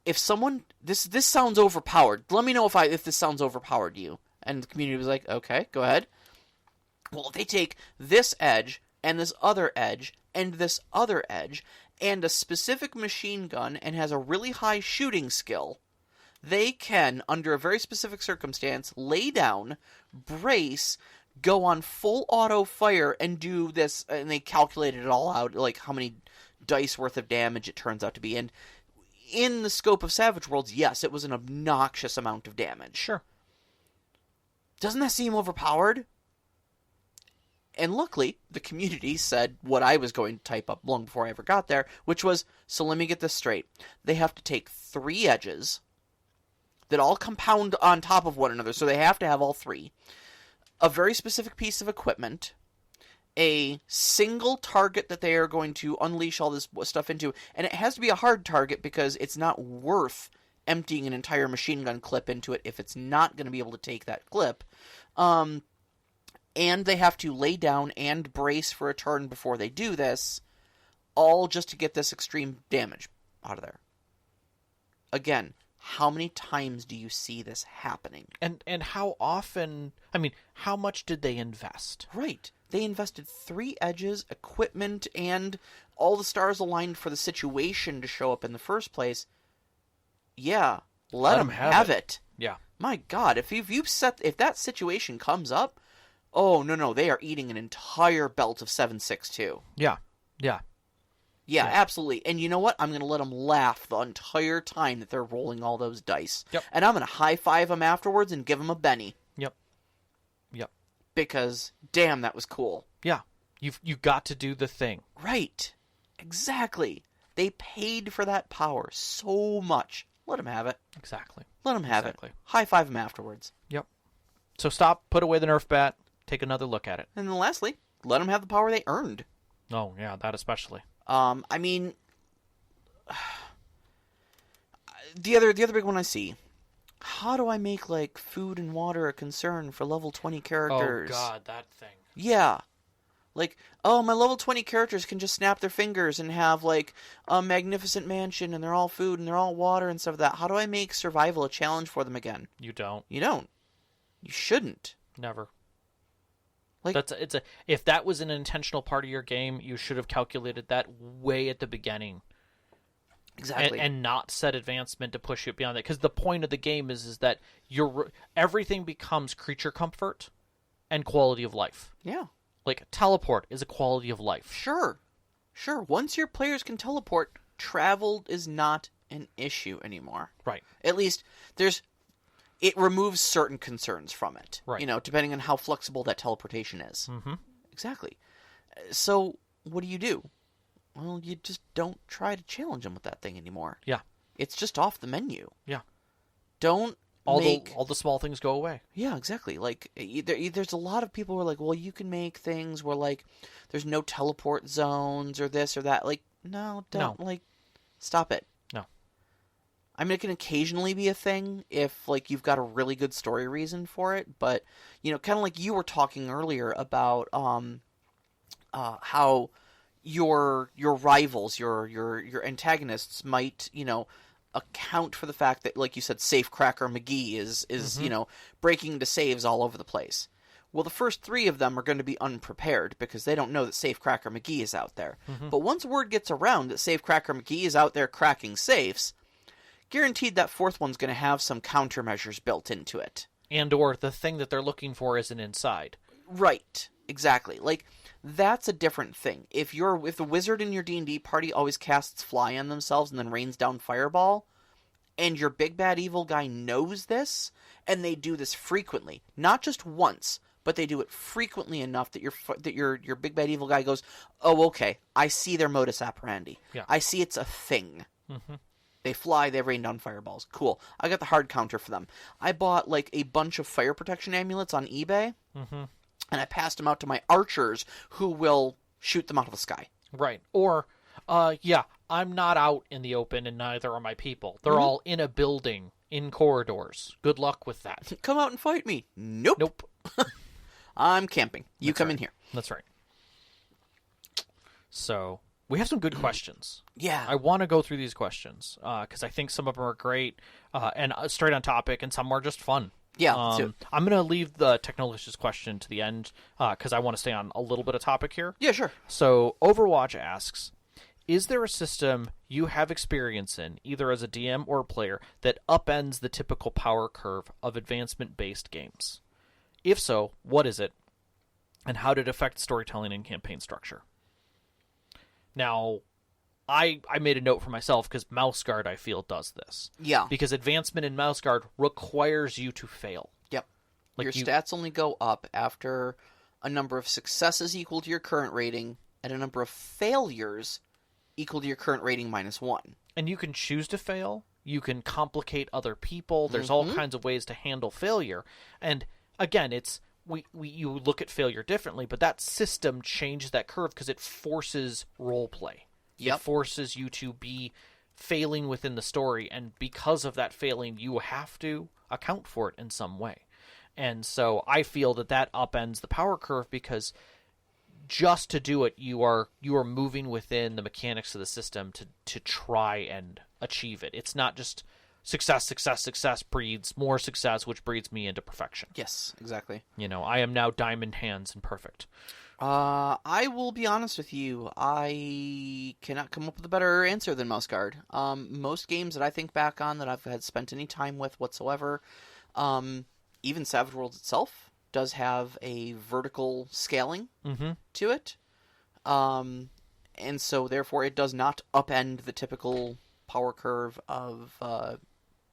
if someone... This sounds overpowered. Let me know if this sounds overpowered to you. And the community was like, okay, go ahead. Well, if they take this edge, and this other edge, and this other edge, and a specific machine gun, and has a really high shooting skill, they can, under a very specific circumstance, lay down, brace, go on full auto fire, and do this, and they calculated it all out, like how many dice worth of damage it turns out to be. And in the scope of Savage Worlds, yes, it was an obnoxious amount of damage. Sure. Doesn't that seem overpowered? And luckily, the community said what I was going to type up long before I ever got there, which was, so let me get this straight. They have to take 3 edges that all compound on top of one another, so they have to have all 3. A very specific piece of equipment, a single target that they are going to unleash all this stuff into, and it has to be a hard target because it's not worth emptying an entire machine gun clip into it if it's not going to be able to take that clip. And they have to lay down and brace for a turn before they do this, all just to get this extreme damage out of there. Again, how many times do you see this happening? And how often... I mean, how much did they invest? Right. They invested 3 edges, equipment, and all the stars aligned for the situation to show up in the first place. Yeah, let them have it. Yeah. My God, if that situation comes up, oh, no, they are eating an entire belt of 7.62. Yeah. Yeah, absolutely. And you know what? I'm going to let them laugh the entire time that they're rolling all those dice. Yep. And I'm going to high-five them afterwards and give them a Benny. Yep. Because, damn, that was cool. Yeah. You got to do the thing. Right. Exactly. They paid for that power so much. Let them have it. Exactly. Let them have it. High-five them afterwards. Yep. So stop, put away the Nerf bat, take another look at it. And then lastly, let them have the power they earned. Oh, yeah, that especially. I mean, the other big one I see. How do I make, like, food and water a concern for level 20 characters? Oh, God, that thing. Yeah. Like, oh, my level 20 characters can just snap their fingers and have, like, a magnificent mansion, and they're all food, and they're all water, and stuff like that. How do I make survival a challenge for them again? You don't. You don't. You shouldn't. Never. Like, if that was an intentional part of your game, you should have calculated that way at the beginning. Exactly. And not set advancement to push you beyond that. Because the point of the game is that everything becomes creature comfort and quality of life. Yeah. Like, teleport is a quality of life. Sure. Once your players can teleport, travel is not an issue anymore. Right. At least, it removes certain concerns from it. Right. You know, depending on how flexible that teleportation is. Mm-hmm. Exactly. So, what do? Well, you just don't try to challenge them with that thing anymore. Yeah. It's just off the menu. Yeah. Don't all the small things go away. Yeah, exactly. Like, there's a lot of people who are like, well, you can make things where, like, there's no teleport zones or this or that. Like, no, don't. No. Like, stop it. No. I mean, it can occasionally be a thing if, like, you've got a really good story reason for it. But, you know, kind of like you were talking earlier about how your rivals, your antagonists might, you know, account for the fact that, like you said, Safecracker McGee is mm-hmm. you know, breaking into saves all over the place. Well, the first 3 of them are going to be unprepared because they don't know that Safecracker McGee is out there. Mm-hmm. But once word gets around that Safecracker McGee is out there cracking safes, guaranteed that fourth one's going to have some countermeasures built into it. And or the thing that they're looking for isn't inside. Right. Exactly. Like, that's a different thing. If the wizard in your D&D party always casts fly on themselves and then rains down fireball, and your big bad evil guy knows this, and they do this frequently, not just once, but they do it frequently enough that your big bad evil guy goes, oh, okay, I see their modus operandi. Yeah. I see it's a thing. Mm-hmm. They fly, they rain down fireballs. Cool. I got the hard counter for them. I bought like a bunch of fire protection amulets on eBay, and I passed them out to my archers who will shoot them out of the sky. Right. Or, I'm not out in the open and neither are my people. They're all in a building, in corridors. Good luck with that. Come out and fight me. Nope. I'm camping. You come in here. That's right. So, we have some good questions. Yeah. I want to go through these questions because I think some of them are great and straight on topic, and some are just fun. Yeah. I'm going to leave the Technolicious question to the end because I want to stay on a little bit of topic here. Yeah, sure. So, Overwatch asks, is there a system you have experience in, either as a DM or a player, that upends the typical power curve of advancement-based games? If so, what is it, and how did it affect storytelling and campaign structure? Now, I made a note for myself because Mouse Guard, I feel, does this. Yeah. Because advancement in Mouse Guard requires you to fail. Yep. Like your stats only go up after a number of successes equal to your current rating and a number of failures equal to your current rating -1. And you can choose to fail. You can complicate other people. There's all kinds of ways to handle failure. And again, it's you look at failure differently, but that system changes that curve because it forces role play. Yep. It forces you to be failing within the story, and because of that failing, you have to account for it in some way. And so I feel that upends the power curve because just to do it, you are moving within the mechanics of the system to try and achieve it. It's not just success breeds more success, which breeds me into perfection. Yes, exactly. I am now diamond hands and perfect. I will be honest with you. I cannot come up with a better answer than Mouse Guard. Most games that I think back on that I've had spent any time with whatsoever, even Savage Worlds itself does have a vertical scaling to it. And so therefore it does not upend the typical power curve of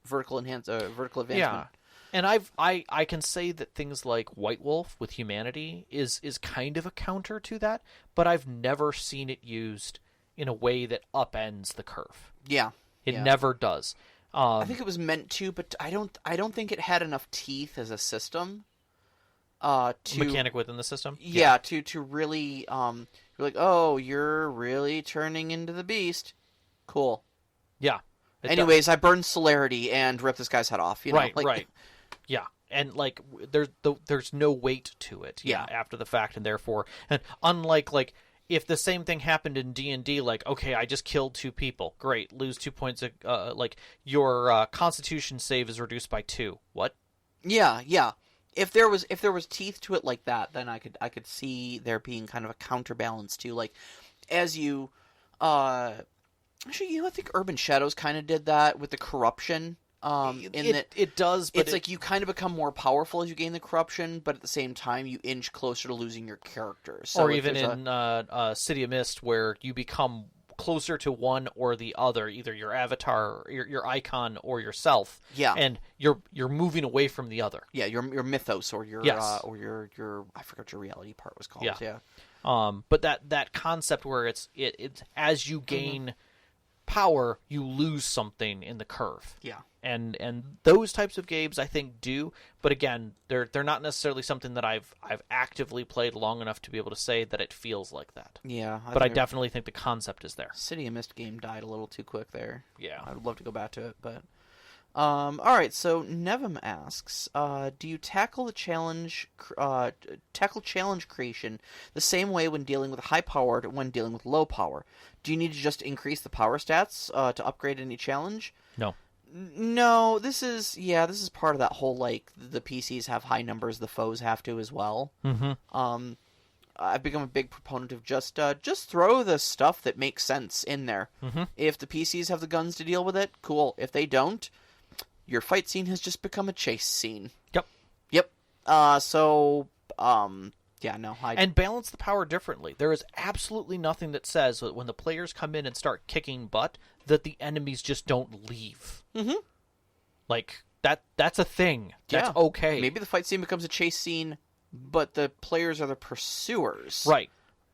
vertical advancement. Yeah. And I can say that things like White Wolf with humanity is kind of a counter to that, but I've never seen it used in a way that upends the curve. Yeah. It never does. I think it was meant to, but I don't think it had enough teeth as a system. Mechanic within the system? Yeah, to really you're like, oh, you're really turning into the beast. Cool. Yeah. Anyways, I burned celerity and ripped this guy's head off. Right. Yeah, and like there's no weight to it. Yeah, after the fact, and therefore, and unlike if the same thing happened in D&D, like okay, I just killed 2 people, great, lose 2 points. Like your Constitution save is reduced by 2. What? Yeah. If there was teeth to it like that, then I could see there being kind of a counterbalance to like as you. Actually, I think Urban Shadows kind of did that with the corruption. It does, but it's like you kind of become more powerful as you gain the corruption, but at the same time you inch closer to losing your character. So or even in City of Mist, where you become closer to one or the other, either your avatar, your icon, or yourself. Yeah, and you're moving away from the other. Yeah, your mythos or your your I forgot what your reality part was called. Yeah. But that concept where it's as you gain power, you lose something in the curve. Yeah. And those types of games I think do, but again, they're not necessarily something that I've actively played long enough to be able to say that it feels like that. Yeah. But I definitely think the concept is there. City of Mist game died a little too quick there. Yeah. I would love to go back to it, but all right, so Nevim asks, do you tackle challenge creation the same way when dealing with high powered when dealing with low power? Do you need to just increase the power stats to upgrade any challenge? No. No, this is part of that whole like the PCs have high numbers, the foes have to as well. Mm-hmm. I've become a big proponent of just throw the stuff that makes sense in there. Mm-hmm. If the PCs have the guns to deal with it, cool. If they don't, your fight scene has just become a chase scene. Yep. Yep. Yeah, no. And balance the power differently. There is absolutely nothing that says that when the players come in and start kicking butt, that the enemies just don't leave. Mm-hmm. Like, that's a thing. That's okay. Maybe the fight scene becomes a chase scene, but the players are the pursuers. Right.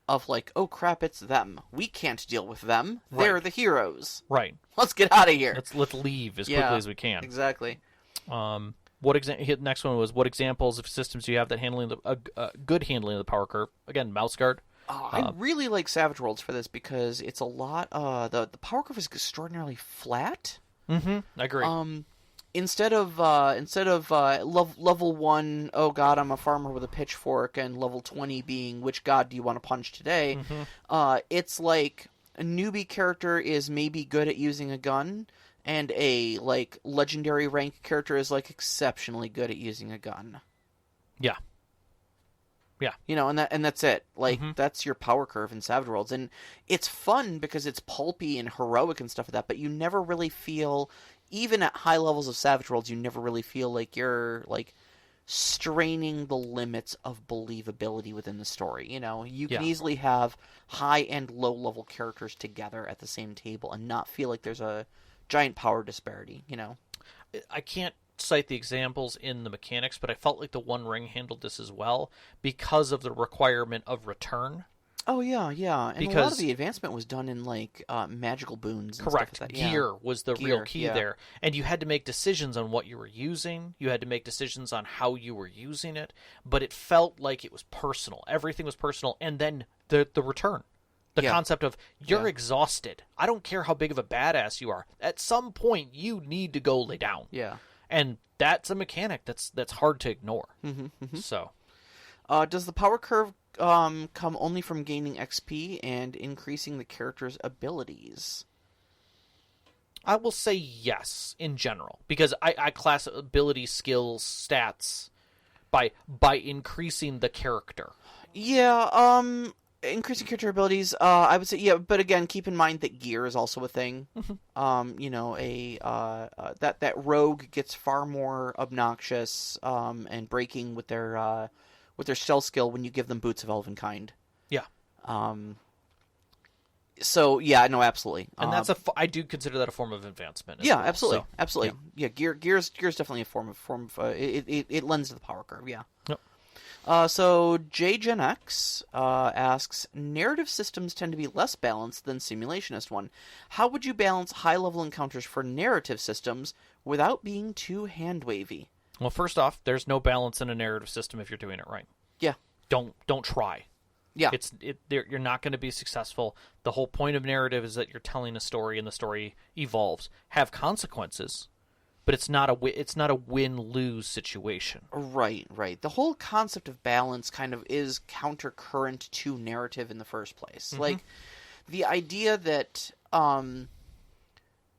Of like, oh crap, it's them. We can't deal with them. Right. They're the heroes. Right. Let's get out of here. Let's leave as quickly as we can. Exactly. Next one was, what examples of systems do you have that handling good handling of the power curve? Again, mouse guard. I really like Savage Worlds for this because it's a lot. The power curve is extraordinarily flat. Mm-hmm. I agree. Instead of level 1, oh god, I'm a farmer with a pitchfork, and level 20 being which god do you want to punch today? Mm-hmm. It's like a newbie character is maybe good at using a gun, and a like legendary rank character is like exceptionally good at using a gun. Yeah. Yeah. You know, and that's it. Like, mm-hmm. that's your power curve in Savage Worlds. And it's fun because it's pulpy and heroic and stuff like that, but you never really feel, even at high levels of Savage Worlds, you never really feel like you're, like, straining the limits of believability within the story. You know, you can easily have high and low level characters together at the same table and not feel like there's a giant power disparity, you know? I can't cite the examples in the mechanics, but I felt like the One Ring handled this as well because of the requirement of return. Oh, yeah. And a lot of the advancement was done in, like, magical boons and correct. stuff like that. Gear was the real key there. And you had to make decisions on what you were using. You had to make decisions on how you were using it. But it felt like it was personal. Everything was personal. And then the return. The concept of, you're exhausted. I don't care how big of a badass you are. At some point, you need to go lay down. Yeah. And that's a mechanic that's hard to ignore. Mm-hmm. So, does the power curve come only from gaining XP and increasing the character's abilities? I will say yes, in general. Because I class ability, skills, stats by increasing the character. Yeah, increasing character abilities, I would say, yeah, but again, keep in mind that gear is also a thing. You know, that rogue gets far more obnoxious, and breaking with their stealth skill when you give them boots of elven-kind. Yeah. So, yeah, no, absolutely. And that's I do consider that a form of advancement. Yeah, well, absolutely, so, absolutely. Yeah, gear's definitely a form of it lends to the power curve, yeah. Yep. So JGen X asks, narrative systems tend to be less balanced than simulationist one. How would you balance high-level encounters for narrative systems without being too hand-wavy? Well, first off, there's no balance in a narrative system if you're doing it right. Yeah. Don't try. Yeah. You're not going to be successful. The whole point of narrative is that you're telling a story and the story evolves. Have consequences. But it's not a win-lose situation. Right. The whole concept of balance kind of is counter-current to narrative in the first place. Mm-hmm. Like, the idea that,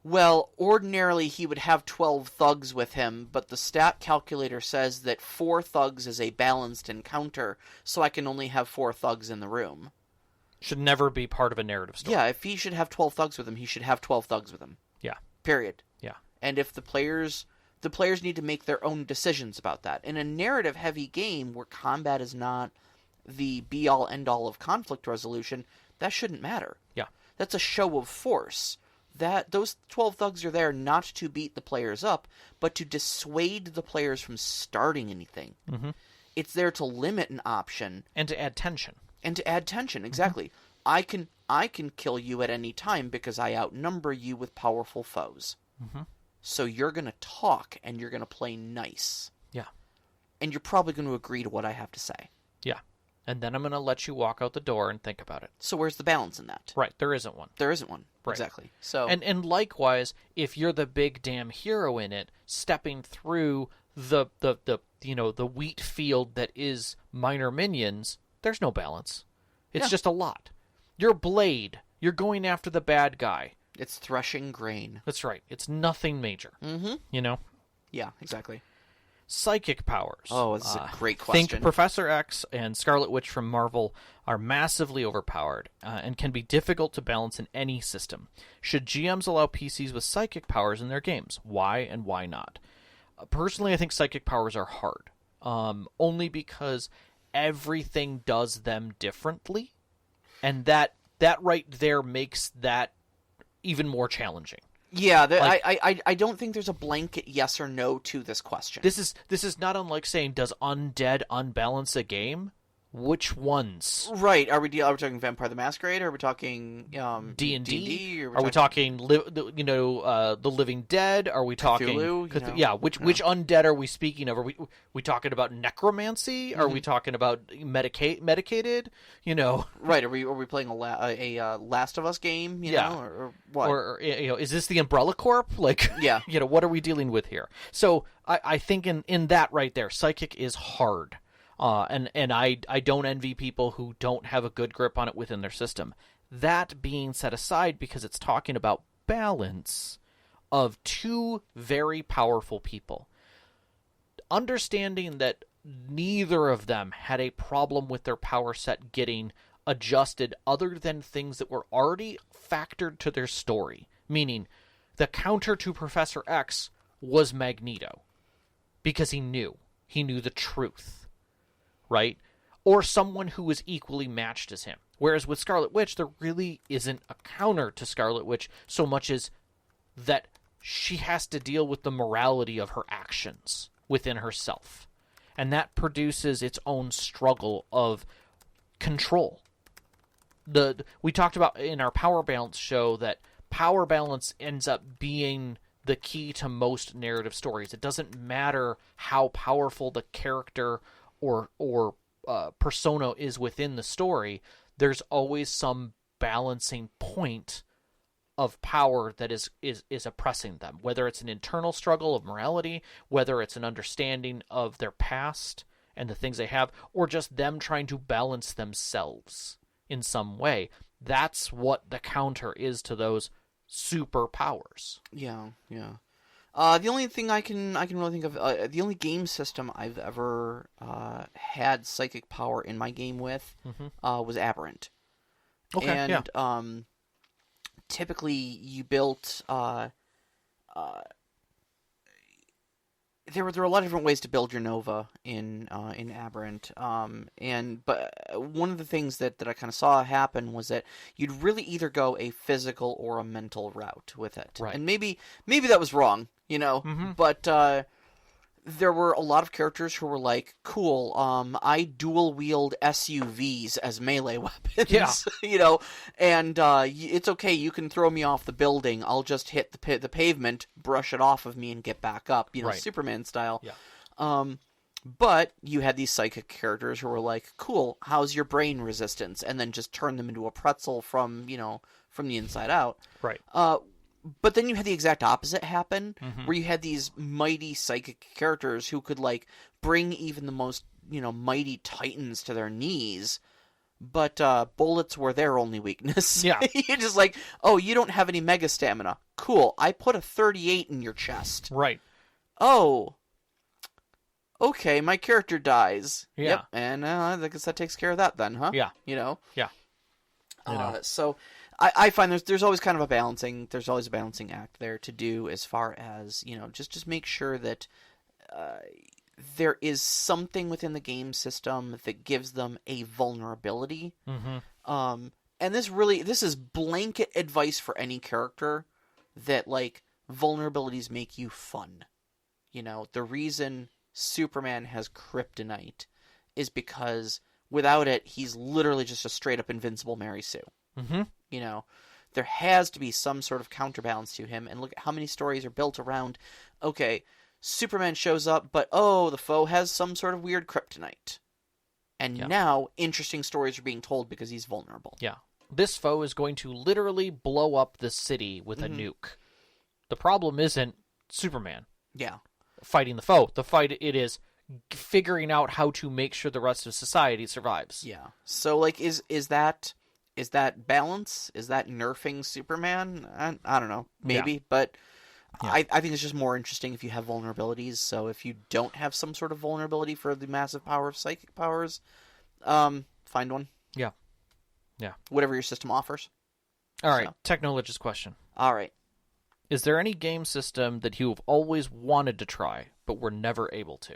well, ordinarily he would have 12 thugs with him, but the stat calculator says that 4 thugs is a balanced encounter, so I can only have 4 thugs in the room. Should never be part of a narrative story. Yeah, if he should have 12 thugs with him, he should have 12 thugs with him. Yeah. Period. Yeah. And if the players need to make their own decisions about that. In a narrative-heavy game where combat is not the be-all, end-all of conflict resolution, that shouldn't matter. Yeah. That's a show of force. Those 12 thugs are there not to beat the players up, but to dissuade the players from starting anything. Mm-hmm. It's there to limit an option. And to add tension. Exactly. Mm-hmm. I can kill you at any time because I outnumber you with powerful foes. Mm-hmm. So you're going to talk, and you're going to play nice. Yeah. And you're probably going to agree to what I have to say. Yeah. And then I'm going to let you walk out the door and think about it. So where's the balance in that? Right. There isn't one. There isn't one. Right. Exactly. So And likewise, if you're the big damn hero in it, stepping through the wheat field that is minor minions, there's no balance. It's just a lot. You're Blade. You're going after the bad guy. It's threshing grain. That's right. It's nothing major. Mm-hmm. You know? Yeah, exactly. Psychic powers. Oh, this is a great question. Think Professor X and Scarlet Witch from Marvel are massively overpowered and can be difficult to balance in any system. Should GMs allow PCs with psychic powers in their games? Why and why not? Personally, I think psychic powers are hard. Only because everything does them differently. And that right there makes that even more challenging. Yeah, I don't think there's a blanket yes or no to this question. This is not unlike saying, does undead unbalance a game? Which ones? Right. Are we talking Vampire the Masquerade? Are we talking D&D? Are we talking the Living Dead? Are we talking Cthulhu? Yeah, which undead are we speaking of? Are we talking about necromancy? Are we talking about medicated? Right. Are we playing a Last of Us game? Or what? Or is this the Umbrella Corp? Like, yeah. What are we dealing with here? So I think in that right there, psychic is hard. And I don't envy people who don't have a good grip on it within their system. That being set aside, because it's talking about balance of two very powerful people. Understanding that neither of them had a problem with their power set getting adjusted other than things that were already factored to their story. Meaning, the counter to Professor X was Magneto. Because he knew the truth. Right? Or someone who was equally matched as him. Whereas with Scarlet Witch, there really isn't a counter to Scarlet Witch so much as that she has to deal with the morality of her actions within herself. And that produces its own struggle of control. We talked about in our Power Balance show that power balance ends up being the key to most narrative stories. It doesn't matter how powerful the character or persona is within the story, there's always some balancing point of power that is oppressing them, whether it's an internal struggle of morality, whether it's an understanding of their past and the things they have, or just them trying to balance themselves in some way. That's what the counter is to those superpowers. Yeah. The only thing I can really think of, the only game system I've ever had psychic power in my game with was Aberrant. Okay, and typically you built there were a lot of different ways to build your Nova in Aberrant, but one of the things that I kind of saw happen was that you'd really either go a physical or a mental route with it, right? And maybe that was wrong, but there were a lot of characters who were like, cool, I dual wield SUVs as melee weapons, and it's okay, you can throw me off the building, I'll just hit the pavement, brush it off of me, and get back up, right. Superman style. Yeah. But you had these psychic characters who were like, cool, how's your brain resistance? And then just turn them into a pretzel from the inside out. Right. But then you had the exact opposite happen, where you had these mighty psychic characters who could, like, bring even the most, mighty titans to their knees, but bullets were their only weakness. Yeah. You're just like, oh, you don't have any mega stamina. Cool, I put a 38 in your chest. Right. Oh, okay, my character dies. Yeah. Yep, and I guess that takes care of that then, huh? Yeah. Yeah. So I find there's always kind of a balancing act there to do as far as, just make sure that there is something within the game system that gives them a vulnerability. And this is blanket advice for any character, that, like, vulnerabilities make you fun. The reason Superman has kryptonite is because without it, he's literally just a straight up invincible Mary Sue. There has to be some sort of counterbalance to him, and look at how many stories are built around, okay, Superman shows up, but the foe has some sort of weird kryptonite. And now interesting stories are being told because he's vulnerable. Yeah. This foe is going to literally blow up the city with a nuke. The problem isn't Superman. Yeah. Fighting the foe. The fight, it is figuring out how to make sure the rest of society survives. Yeah. So, like, is that balance? Is that nerfing Superman? I don't know. Maybe. Yeah. But I think it's just more interesting if you have vulnerabilities. So if you don't have some sort of vulnerability for the massive power of psychic powers, find one. Yeah. Yeah. Whatever your system offers. All right. Technologist question. All right. Is there any game system that you have always wanted to try, but were never able to?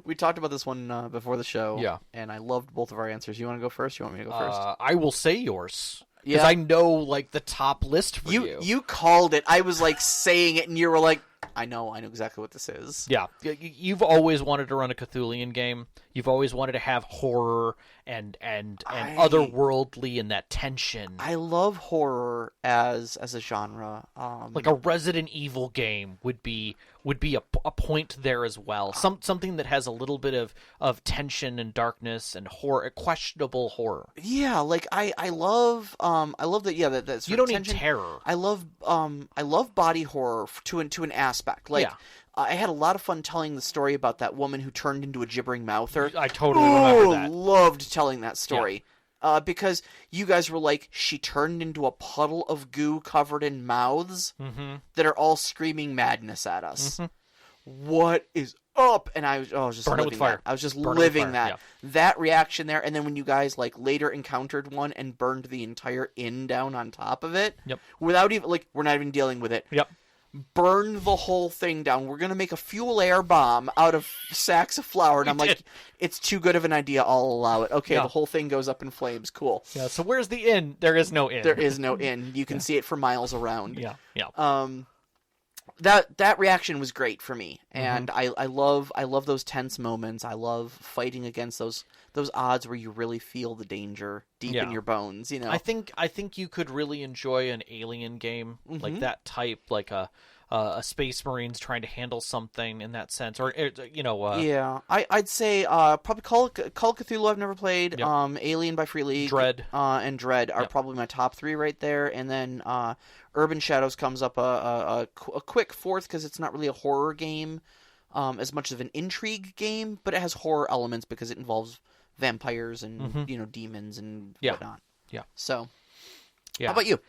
We talked about this one before the show. Yeah. And I loved both of our answers. You want to go first? You want me to go first? I will say yours. Because Yeah. I know, like, the top list for you. You called it. I was, like, saying it, and you were like, I know exactly what this is. Yeah. You've always wanted to run a Cthulhian game. You've always wanted to have horror and otherworldly and that tension. I love horror as a genre. Like a Resident Evil game would be a point there as well. Something that has a little bit of tension and darkness and horror, questionable horror. Yeah, like I love that. Yeah, that sort You don't of need tension. terror. I love body horror to an aspect. Like I had a lot of fun telling the story about that woman who turned into a gibbering mouther. I totally remember that. Loved telling that story. Because you guys were like, she turned into a puddle of goo covered in mouths that are all screaming madness at us. What is up? And I was just Burn it living with fire. that. I was just Burn it with living fire, that. yeah. That reaction there, and then when you guys like later encountered one and burned the entire inn down on top of it, Yep. without even we're not even dealing with it. Yep. Burn the whole thing down. We're gonna make a fuel air bomb out of sacks of flour, and I'm like, it's too good of an idea. I'll allow it. Okay, the whole thing goes up in flames. Cool. Yeah. So where's the inn? There is no inn. There is no inn. You can see it for miles around. Yeah. Yeah. That reaction was great for me, and I love those tense moments. I love fighting against those odds where you really feel the danger deep in your bones. You know, I think you could really enjoy an alien game like that type, like a Space Marines trying to handle something in that sense, or yeah, I'd say probably Call of Cthulhu I've never played. Yep. Alien by Free League, Dread, and Dread are probably my top three right there, and then Urban Shadows comes up a quick fourth because it's not really a horror game as much of an intrigue game, but it has horror elements because it involves vampires and demons and whatnot. Yeah. So, how about you?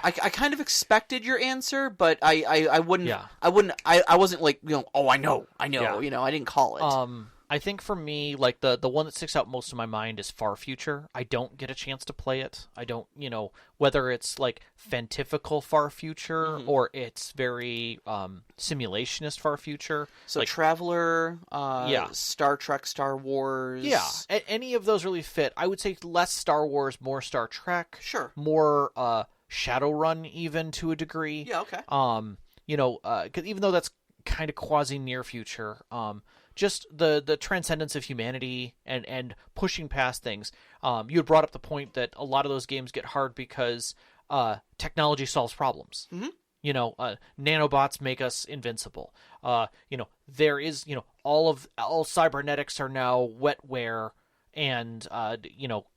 I kind of expected your answer, but I wouldn't. Yeah. I wasn't like I know. Yeah. I didn't call it. I think for me, like the one that sticks out most in my mind is Far Future. I don't get a chance to play it. I don't, whether it's like fantifical Far Future or it's very simulationist Far Future. So like Traveler, Star Trek, Star Wars. Yeah, any of those really fit. I would say less Star Wars, more Star Trek. Sure. More Shadowrun, even to a degree. Yeah. Okay. 'Cause even though that's kind of quasi near future, just the transcendence of humanity and pushing past things. You had brought up the point that a lot of those games get hard because technology solves problems. Nanobots make us invincible. There is all cybernetics are now wetware. And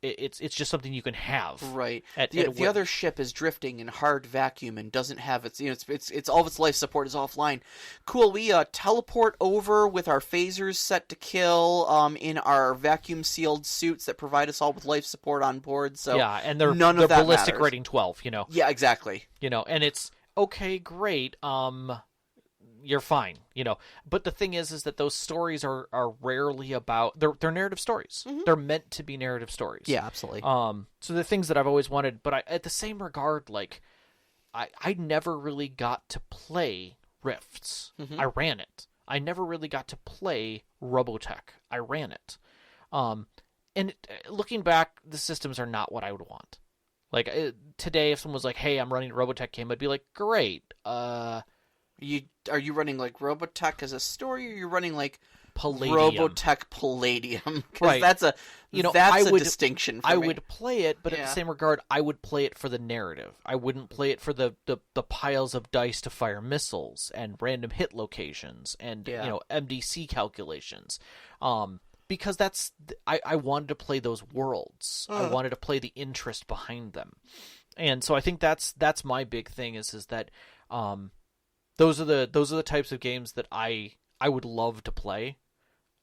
it's just something you can have. Right. The other ship is drifting in hard vacuum and doesn't have its it's all of its life support is offline. Cool. We teleport over with our phasers set to kill in our vacuum sealed suits that provide us all with life support on board. So yeah, and they're that ballistic matters. rating 12. Yeah, exactly. And it's okay, great. You're fine, But the thing is that those stories are rarely about. They're narrative stories. They're meant to be narrative stories. Yeah, absolutely. So the things that I've always wanted, but at the same regard, like I never really got to play Rifts. I ran it. I never really got to play Robotech. I ran it. Looking back, the systems are not what I would want. Like today, if someone was like, "Hey, I'm running a Robotech game," I'd be like, "Great." Are you running like Robotech as a story, or are you running like Palladium? Robotech Palladium? Right. That's a distinction for me. I would play it, but in the same regard, I would play it for the narrative. I wouldn't play it for the piles of dice to fire missiles and random hit locations and MDC calculations. Because I wanted to play those worlds. I wanted to play the interest behind them. And so I think that's my big thing is that those are the types of games that I would love to play,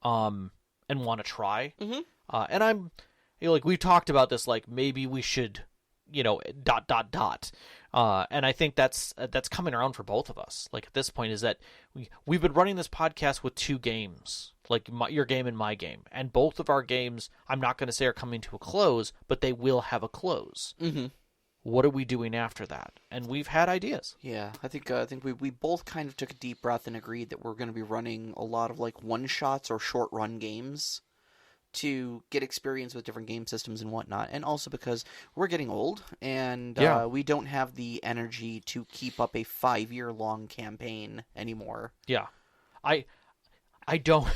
and want to try. And I'm, like we talked about this, like maybe we should ... And I think that's coming around for both of us. Like at this point, is that we've been running this podcast with 2 games, like your game and my game, and both of our games, I'm not going to say are coming to a close, but they will have a close. Mm-hmm. What are we doing after that? And we've had ideas. Yeah, I think we both kind of took a deep breath and agreed that we're going to be running a lot of like one-shots or short-run games to get experience with different game systems and whatnot, and also because we're getting old and we don't have the energy to keep up a 5-year-long campaign anymore. Yeah, I don't.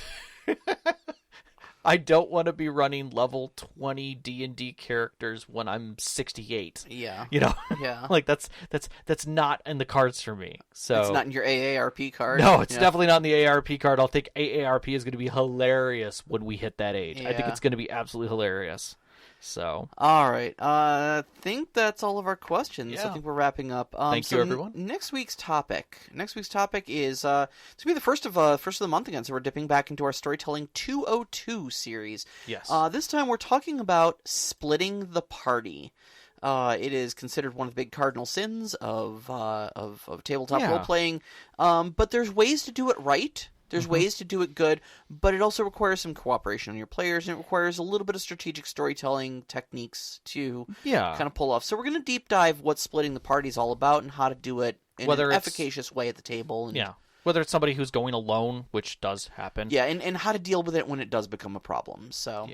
I don't want to be running level 20 D&D characters when I'm 68. Yeah. Yeah. Like that's not in the cards for me. So it's not in your AARP card. No, it's definitely not in the AARP card. I'll think AARP is going to be hilarious when we hit that age. Yeah. I think it's going to be absolutely hilarious. So, all right. I think that's all of our questions. Yeah. I think we're wrapping up. Thank you, everyone. Next week's topic is it's going to be the first of the month again. So we're dipping back into our Storytelling 202 series. Yes. This time we're talking about splitting the party. It is considered one of the big cardinal sins of tabletop role playing. But there's ways to do it right. There's ways to do it good, but it also requires some cooperation on your players, and it requires a little bit of strategic storytelling techniques to kind of pull off. So we're going to deep dive what splitting the party is all about and how to do it in an efficacious way at the table. And, whether it's somebody who's going alone, which does happen. Yeah, and how to deal with it when it does become a problem. So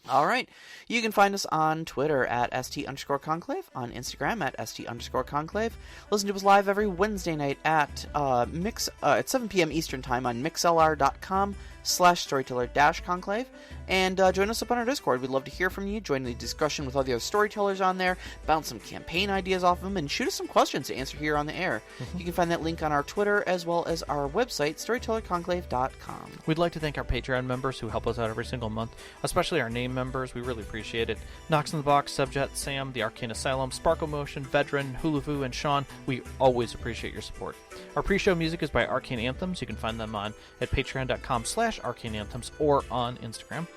all right. You can find us on Twitter at @ST_Conclave, on Instagram at @ST_Conclave. Listen to us live every Wednesday night at 7 p.m. Eastern Time on mixlr.com/storyteller-conclave. And join us up on our Discord. We'd love to hear from you. Join the discussion with all the other storytellers on there. Bounce some campaign ideas off them, and shoot us some questions to answer here on the air. You can find that link on our Twitter as well as our website, storytellerconclave.com. We'd like to thank our Patreon members who help us out every single month, especially our name members. We really appreciate it. Knox in the Box, Subjet, Sam, The Arcane Asylum, Sparkle Motion, Vedran, Hulavu, and Sean. We always appreciate your support. Our pre-show music is by Arcane Anthems. You can find them at patreon.com/arcaneanthems or on Instagram.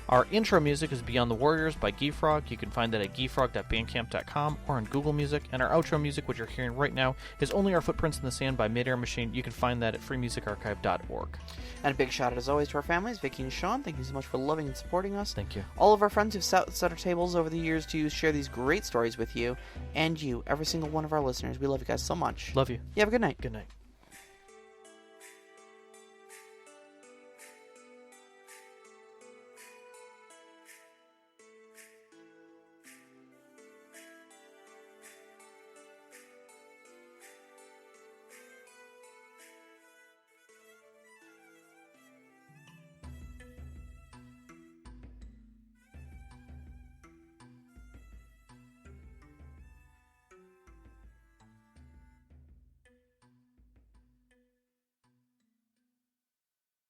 Our intro music is Beyond the Warriors by Geefrog. You can find that at geefrog.bandcamp.com or on Google Music. And our outro music, which you're hearing right now, is Only Our Footprints in the Sand by Midair Machine. You can find that at freemusicarchive.org. And a big shout out as always to our families, Vicky and Sean. Thank you so much for loving and supporting us. Thank you. All of our friends who've set our tables over the years to share these great stories with you. And you, every single one of our listeners. We love you guys so much. Love you. You have a good night. Good night.